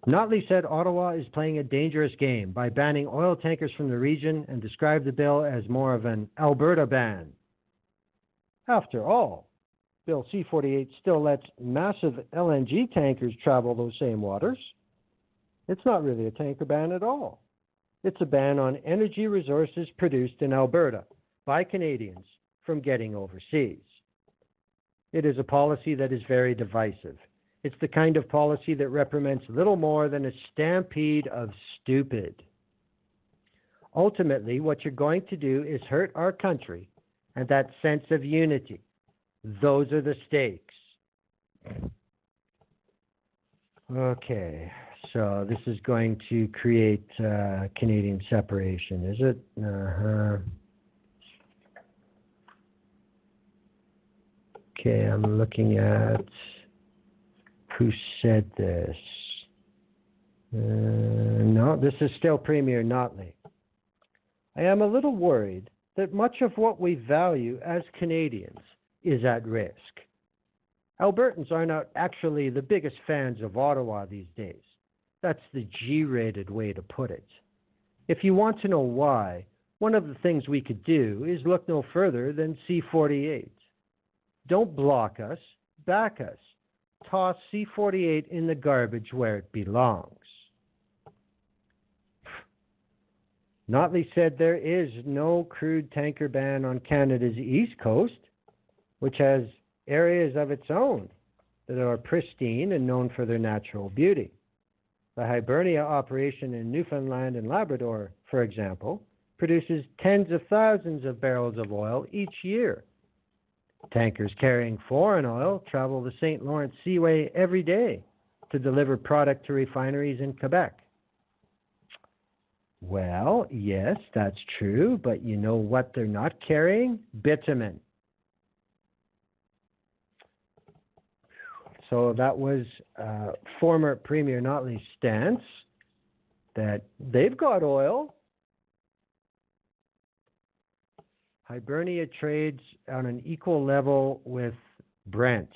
Notley said Ottawa is playing a dangerous game by banning oil tankers from the region and described the bill as more of an Alberta ban. After all, Bill C-48 still lets massive LNG tankers travel those same waters. It's not really a tanker ban at all. It's a ban on energy resources produced in Alberta by Canadians from getting overseas. It is a policy that is very divisive. It's the kind of policy that represents little more than a stampede of stupid. Ultimately, what you're going to do is hurt our country and that sense of unity. Those are the stakes. Okay, so this is going to create Canadian separation, is it? Okay, I'm looking at who said this. No, this is still Premier Notley. I am a little worried that much of what we value as Canadians is at risk. Albertans are not actually the biggest fans of Ottawa these days. That's the G-rated way to put it. If you want to know why, one of the things we could do is look no further than C-48. Don't block us, back us. Toss C-48 in the garbage where it belongs. Notley said there is no crude tanker ban on Canada's east coast, which has areas of its own that are pristine and known for their natural beauty. The Hibernia operation in Newfoundland and Labrador, for example, produces tens of thousands of barrels of oil each year. Tankers carrying foreign oil travel the St. Lawrence Seaway every day to deliver product to refineries in Quebec. Well, yes, that's true, but you know what they're not carrying? Bitumen. So that was former Premier Notley's stance that they've got oil. Hibernia trades on an equal level with Brent.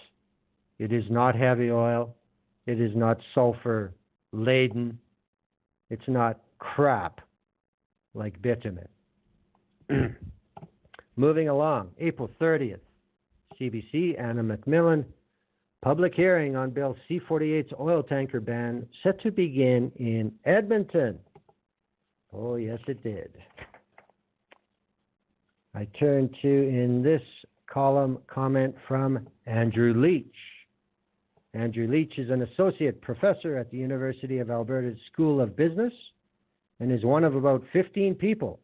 It is not heavy oil. It is not sulfur laden. It's not crap like bitumen. Moving along, April 30th, CBC, Anna McMillan, public hearing on Bill C-48's oil tanker ban set to begin in Edmonton. Oh, yes, it did. I turn to, in this column, comment from Andrew Leach. Andrew Leach is an associate professor at the University of Alberta's School of Business and is one of about 15 people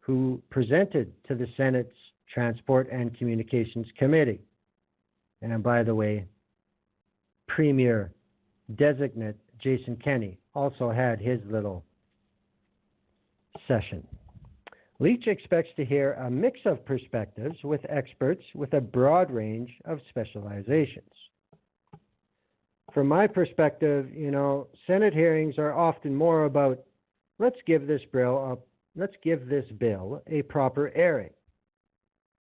who presented to the Senate's Transport and Communications Committee. And by the way, Premier Designate Jason Kenney also had his little session. Leach expects to hear a mix of perspectives with experts with a broad range of specializations. From my perspective, Senate hearings are often more about let's give this bill a proper airing.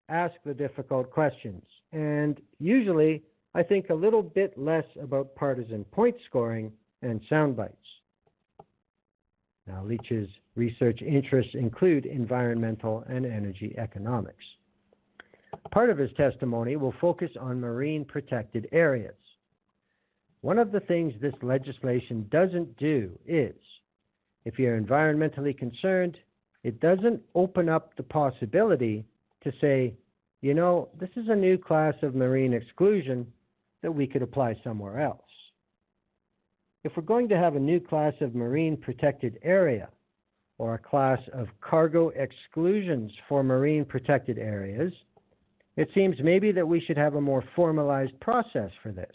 Ask the difficult questions, and usually I think a little bit less about partisan point scoring and sound bites. Now, Leach's research interests include environmental and energy economics. Part of his testimony will focus on marine protected areas. One of the things this legislation doesn't do is, if you're environmentally concerned, it doesn't open up the possibility to say, this is a new class of marine exclusion that we could apply somewhere else. If we're going to have a new class of marine protected area or a class of cargo exclusions for marine protected areas, it seems maybe that we should have a more formalized process for this,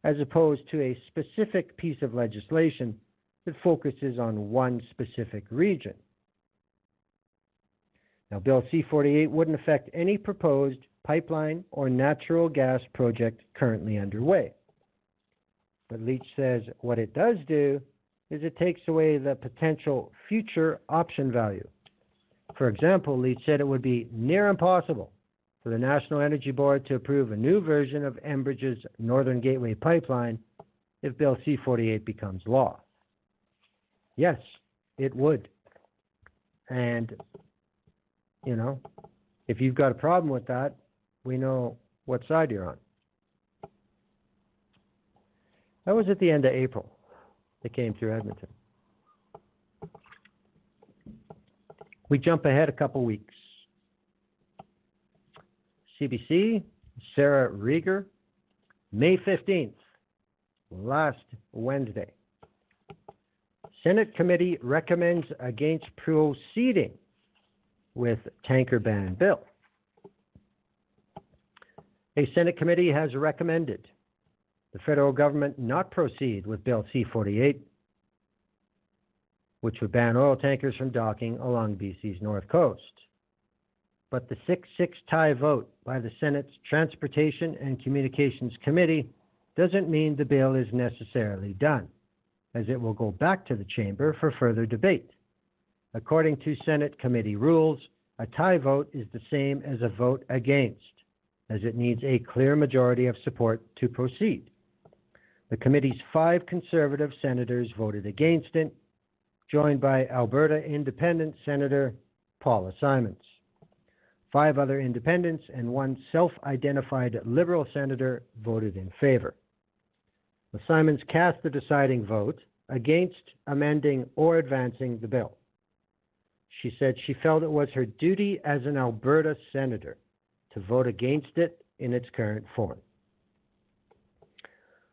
as opposed to a specific piece of legislation that focuses on one specific region. Now, Bill C-48 wouldn't affect any proposed pipeline or natural gas project currently underway. But Leach says what it does do is it takes away the potential future option value. For example, Leach said it would be near impossible for the National Energy Board to approve a new version of Enbridge's Northern Gateway pipeline if Bill C-48 becomes law. Yes, it would. And, you know, if you've got a problem with that, we know what side you're on. That was at the end of April. They came through Edmonton. We jump ahead a couple weeks. CBC, Sarah Rieger, May 15th, last Wednesday. Senate committee recommends against proceeding with tanker ban bill. A Senate committee has recommended the federal government not proceed with Bill C-48, which would ban oil tankers from docking along BC's north coast. But the 6-6 tie vote by the Senate's Transportation and Communications Committee doesn't mean the bill is necessarily done, as it will go back to the chamber for further debate. According to Senate committee rules, a tie vote is the same as a vote against, as it needs a clear majority of support to proceed. The committee's 5 Conservative senators voted against it, joined by Alberta Independent Senator Paula Simons. 5 other independents and 1 self-identified Liberal senator voted in favor. The Simons cast the deciding vote against amending or advancing the bill. She said she felt it was her duty as an Alberta senator to vote against it in its current form.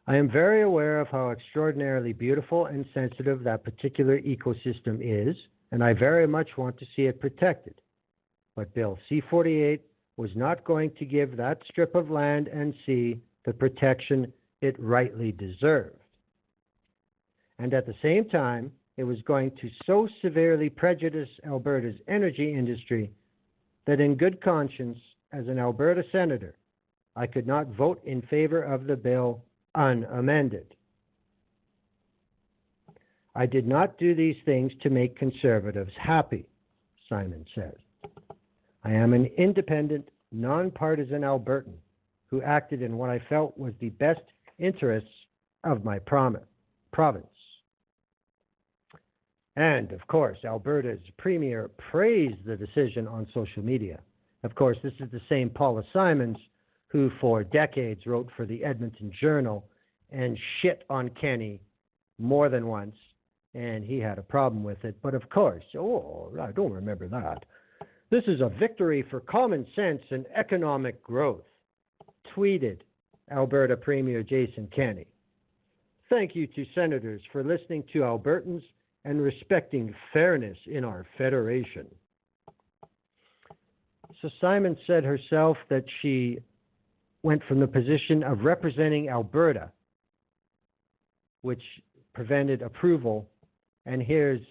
I am very aware of how extraordinarily beautiful and sensitive that particular ecosystem is, and I very much want to see it protected. But Bill C-48 was not going to give that strip of land and sea the protection it rightly deserved. And at the same time, it was going to so severely prejudice Alberta's energy industry that in good conscience, as an Alberta senator, I could not vote in favor of the bill unamended. I did not do these things to make conservatives happy, Simon said. I am an independent, nonpartisan Albertan who acted in what I felt was the best interests of my province. And, of course, Alberta's premier praised the decision on social media. Of course, this is the same Paula Simons who for decades wrote for the Edmonton Journal and shit on Kenny more than once, and he had a problem with it. But of course, I don't remember that. This is a victory for common sense and economic growth, tweeted Alberta Premier Jason Kenney. Thank you to senators for listening to Albertans and respecting fairness in our federation. So Simon said herself that she went from the position of representing Alberta, which prevented approval, and here's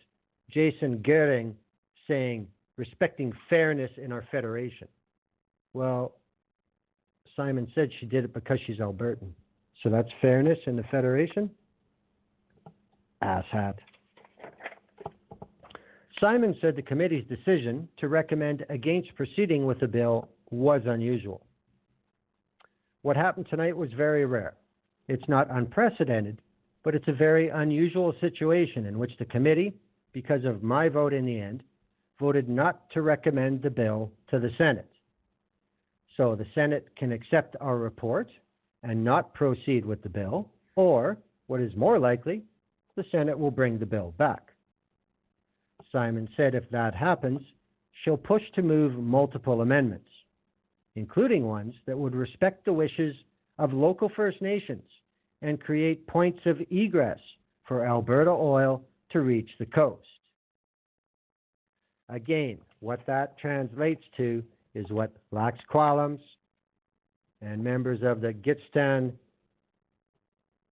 Jason Goering saying, respecting fairness in our federation. Well, Simon said she did it because she's Albertan. So that's fairness in the federation? Asshat. Simon said the committee's decision to recommend against proceeding with the bill was unusual. What happened tonight was very rare. It's not unprecedented, but it's a very unusual situation in which the committee, because of my vote in the end, voted not to recommend the bill to the Senate. So the Senate can accept our report and not proceed with the bill, or, what is more likely, the Senate will bring the bill back. Simon said if that happens, she'll push to move multiple amendments, including ones that would respect the wishes of local First Nations and create points of egress for Alberta oil to reach the coast. Again, what that translates to is what Lax Kw'alaams and members of the Gitga'at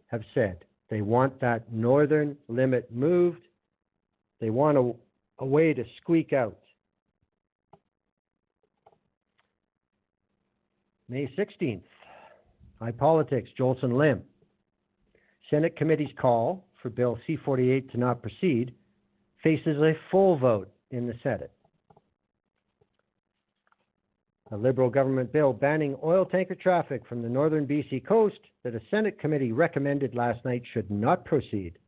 have said. They want that northern limit moved. They want a way to squeak out. May 16th. High Politics, Jolson Lim. Senate committee's call for Bill C-48 to not proceed faces a full vote in the Senate. A Liberal government bill banning oil tanker traffic from the northern BC coast that a Senate committee recommended last night should not proceed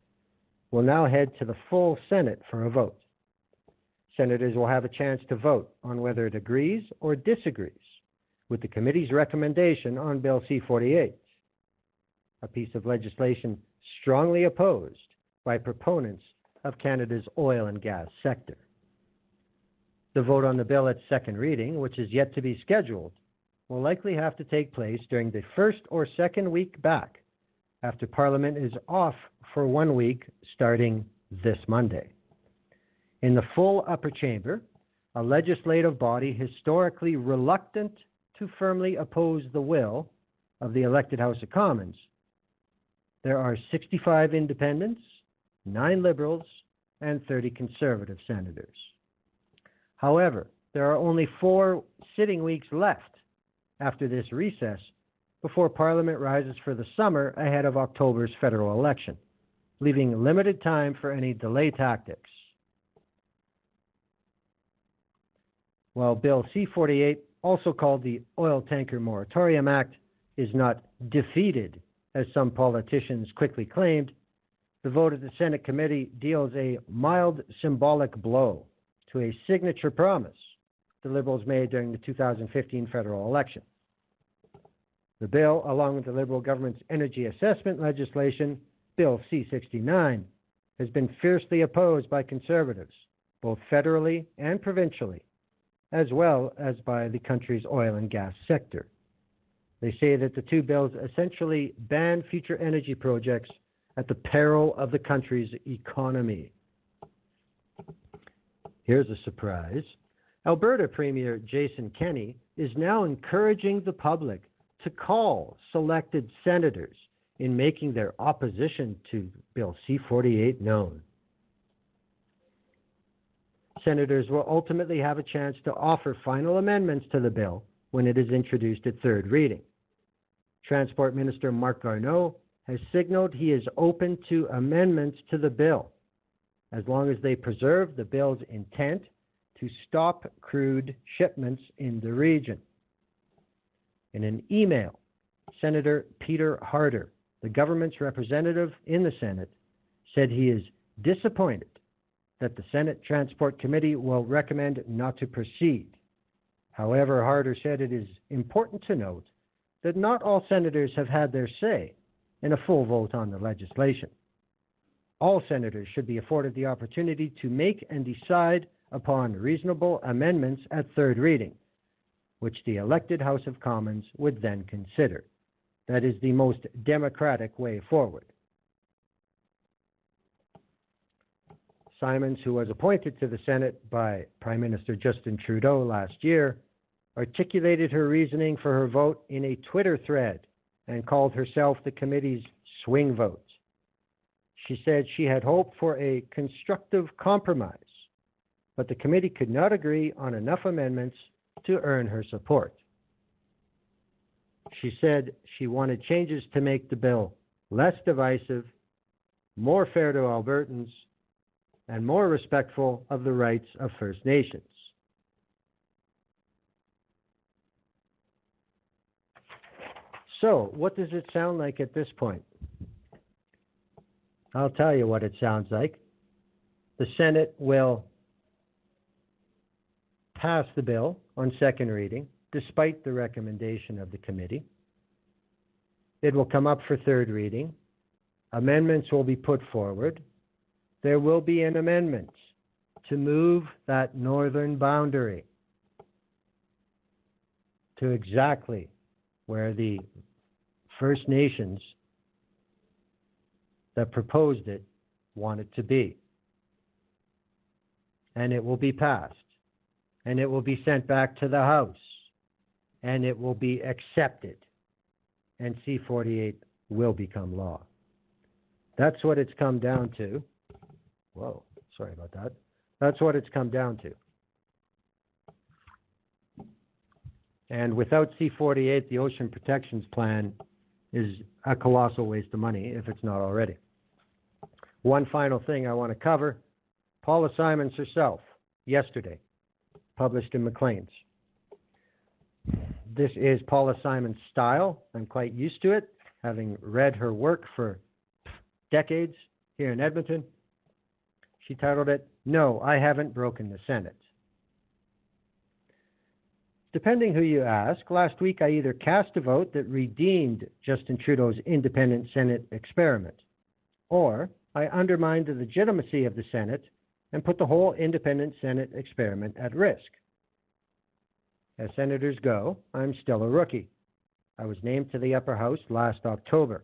will now head to the full Senate for a vote. Senators will have a chance to vote on whether it agrees or disagrees with the committee's recommendation on Bill C-48, a piece of legislation strongly opposed by proponents of Canada's oil and gas sector. The vote on the bill at second reading, which is yet to be scheduled, will likely have to take place during the first or second week back after Parliament is off for 1 week starting this Monday. In the full upper chamber, a legislative body historically reluctant to firmly oppose the will of the elected House of Commons, there are 65 independents, 9 Liberals, and 30 Conservative senators. However, there are only 4 sitting weeks left after this recess before Parliament rises for the summer ahead of October's federal election, leaving limited time for any delay tactics. While Bill C-48, also called the Oil Tanker Moratorium Act, is not defeated, as some politicians quickly claimed, the vote of the Senate committee deals a mild symbolic blow to a signature promise the Liberals made during the 2015 federal election. The bill, along with the Liberal government's energy assessment legislation, Bill C-69, has been fiercely opposed by Conservatives, both federally and provincially, as well as by the country's oil and gas sector. They say that the 2 bills essentially ban future energy projects at the peril of the country's economy. Here's a surprise. Alberta Premier Jason Kenney is now encouraging the public to call selected senators in making their opposition to Bill C-48 known. Senators will ultimately have a chance to offer final amendments to the bill when it is introduced at third reading. Transport Minister Marc Garneau has signaled he is open to amendments to the bill, as long as they preserve the bill's intent to stop crude shipments in the region. In an email, Senator Peter Harder, the government's representative in the Senate, said he is disappointed that the Senate Transport Committee will recommend not to proceed. However, Harder said it is important to note that not all senators have had their say in a full vote on the legislation. All senators should be afforded the opportunity to make and decide upon reasonable amendments at third reading, which the elected House of Commons would then consider. That is the most democratic way forward. Simons, who was appointed to the Senate by Prime Minister Justin Trudeau last year, articulated her reasoning for her vote in a Twitter thread and called herself the committee's swing vote. She said she had hoped for a constructive compromise, but the committee could not agree on enough amendments to earn her support. She said she wanted changes to make the bill less divisive, more fair to Albertans, and more respectful of the rights of First Nations. So, what does it sound like at this point? I'll tell you what it sounds like. The Senate will pass the bill on second reading, despite the recommendation of the committee. It will come up for third reading. Amendments will be put forward. There will be an amendment to move that northern boundary to exactly where the First Nations that proposed it want it to be. And it will be passed. And it will be sent back to the House. And it will be accepted. And C-48 will become law. That's what it's come down to. Whoa, sorry about that. That's what it's come down to. And without C-48, the Ocean Protections Plan is a colossal waste of money if it's not already. One final thing I want to cover. Paula Simons herself, yesterday, published in Maclean's. This is Paula Simons' style. I'm quite used to it, having read her work for decades here in Edmonton. She titled it, "No, I Haven't Broken the Senate." Depending who you ask, last week I either cast a vote that redeemed Justin Trudeau's independent Senate experiment, or I undermined the legitimacy of the Senate and put the whole independent Senate experiment at risk. As senators go, I'm still a rookie. I was named to the upper house last October.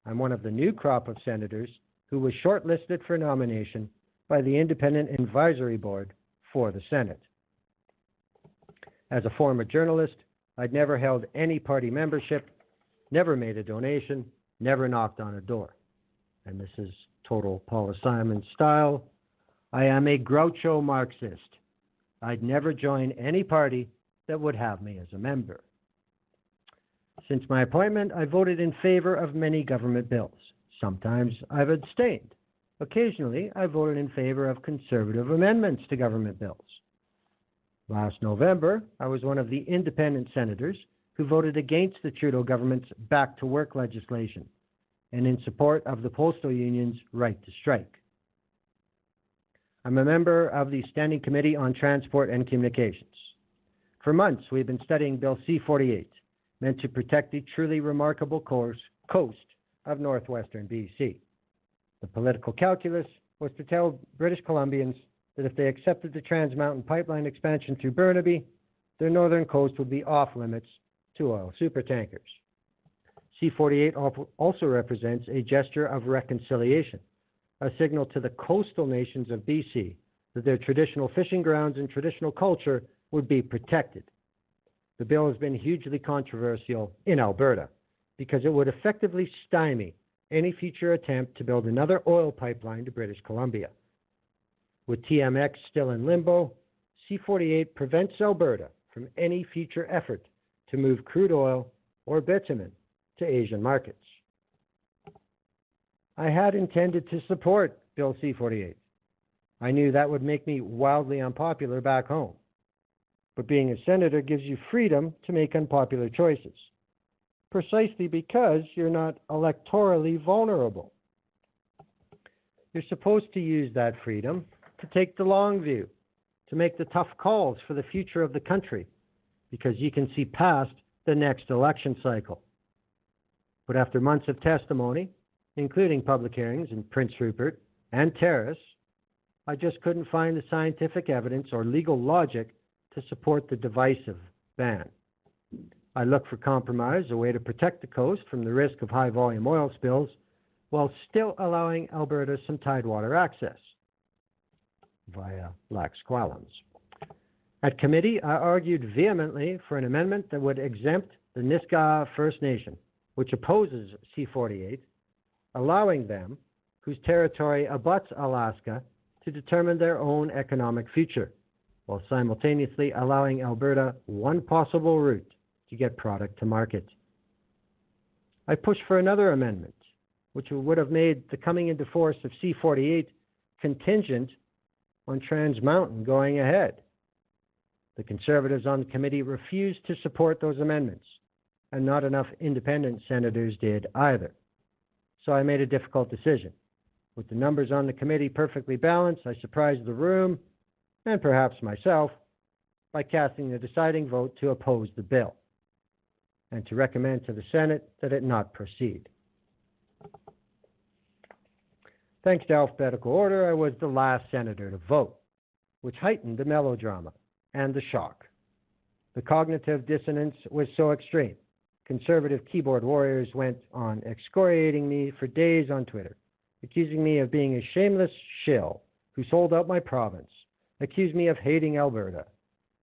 I'm one of the new crop of senators who was shortlisted for nomination by the Independent Advisory Board for the Senate. As a former journalist, I'd never held any party membership, never made a donation, never knocked on a door. And this is total Paula Simons style. I am a groucho Marxist. I'd never join any party that would have me as a member. Since my appointment, I voted in favor of many government bills. Sometimes I've abstained. Occasionally, I voted in favor of conservative amendments to government bills. Last November, I was one of the independent senators who voted against the Trudeau government's back-to-work legislation and in support of the postal union's right to strike. I'm a member of the Standing Committee on Transport and Communications. For months, we've been studying Bill C-48, meant to protect the truly remarkable coast of northwestern BC. The political calculus was to tell British Columbians that if they accepted the Trans Mountain pipeline expansion through Burnaby, their northern coast would be off limits to oil supertankers. C-48 also represents a gesture of reconciliation, a signal to the coastal nations of BC that their traditional fishing grounds and traditional culture would be protected. The bill has been hugely controversial in Alberta because it would effectively stymie any future attempt to build another oil pipeline to British Columbia. With TMX still in limbo, C-48 prevents Alberta from any future effort to move crude oil or bitumen to Asian markets. I had intended to support Bill C-48. I knew that would make me wildly unpopular back home. But being a senator gives you freedom to make unpopular choices, precisely because you're not electorally vulnerable. You're supposed to use that freedom to take the long view, to make the tough calls for the future of the country, because you can see past the next election cycle. But after months of testimony, including public hearings in Prince Rupert and Terrace, I just couldn't find the scientific evidence or legal logic to support the divisive ban. I looked for compromise, a way to protect the coast from the risk of high-volume oil spills, while still allowing Alberta some tidewater access via Lax Kw'alaams. At committee, I argued vehemently for an amendment that would exempt the Gitga'at First Nation, which opposes C-48, allowing them, whose territory abuts Alaska, to determine their own economic future, while simultaneously allowing Alberta one possible route to get product to market. I pushed for another amendment, which would have made the coming into force of C-48 contingent on Trans Mountain going ahead. The Conservatives on the committee refused to support those amendments, and not enough independent senators did either. So I made a difficult decision. With the numbers on the committee perfectly balanced, I surprised the room, and perhaps myself, by casting the deciding vote to oppose the bill, and to recommend to the Senate that it not proceed. Thanks to alphabetical order, I was the last senator to vote, which heightened the melodrama and the shock. The cognitive dissonance was so extreme, conservative keyboard warriors went on excoriating me for days on Twitter, accusing me of being a shameless shill who sold out my province, accused me of hating Alberta.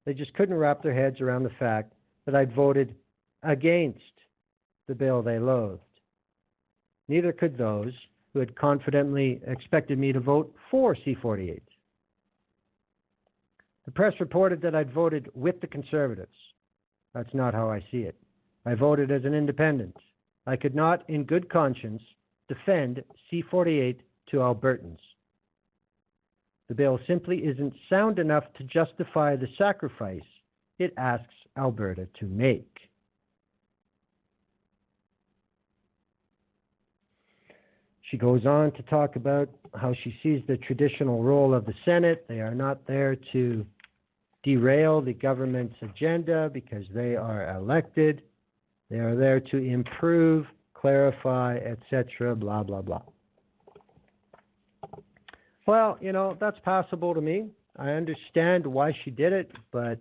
They just couldn't wrap their heads around the fact that I'd voted against the bill they loathed. Neither could those who had confidently expected me to vote for C-48. The press reported that I'd voted with the Conservatives, That's not how I see it. I voted as an independent. I could not, in good conscience, defend C-48 to Albertans. The bill simply isn't sound enough to justify the sacrifice it asks Alberta to make. She goes on to talk about how she sees the traditional role of the Senate. They are not there to derail the government's agenda because they are elected. They are there to improve, clarify, etc., blah, blah, blah. Well, you know, that's passable to me. I understand why she did it, but,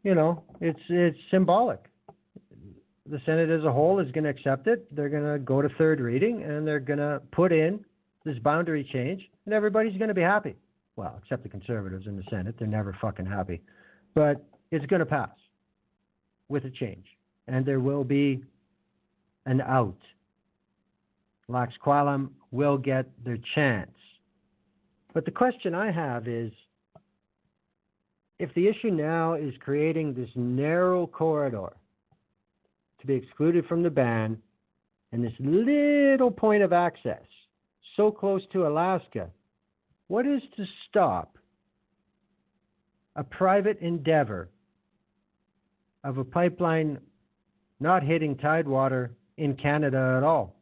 you know, it's symbolic. The Senate as a whole is going to accept it. They're going to go to third reading, and they're going to put in this boundary change, and everybody's going to be happy. Well, except the conservatives in the Senate. They're never fucking happy. But it's going to pass with a change, and there will be an out. Lax Kw'alaams will get their chance. But the question I have is, if the issue now is creating this narrow corridor to be excluded from the ban and this little point of access so close to Alaska, what is to stop a private endeavor of a pipeline not hitting tidewater in Canada at all,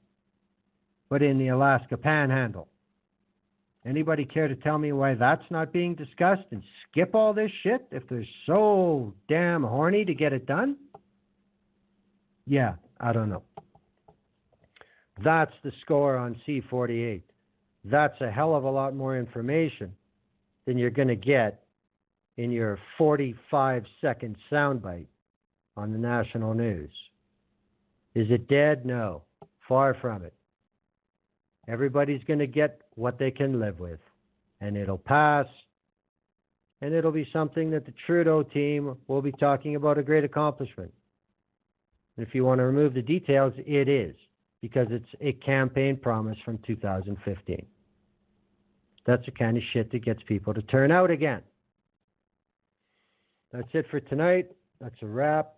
but in the Alaska Panhandle? Anybody care to tell me why that's not being discussed and skip all this shit if they're so damn horny to get it done? Yeah, I don't know. That's the score on C-48. That's a hell of a lot more information than you're going to get in your 45-second soundbite on the national news. Is it dead? No. Far from it. Everybody's going to get what they can live with, and it'll pass, and it'll be something that the Trudeau team will be talking about, a great accomplishment. If you want to remove the details, it is, because it's a campaign promise from 2015. That's the kind of shit that gets people to turn out again. That's it for tonight. That's a wrap.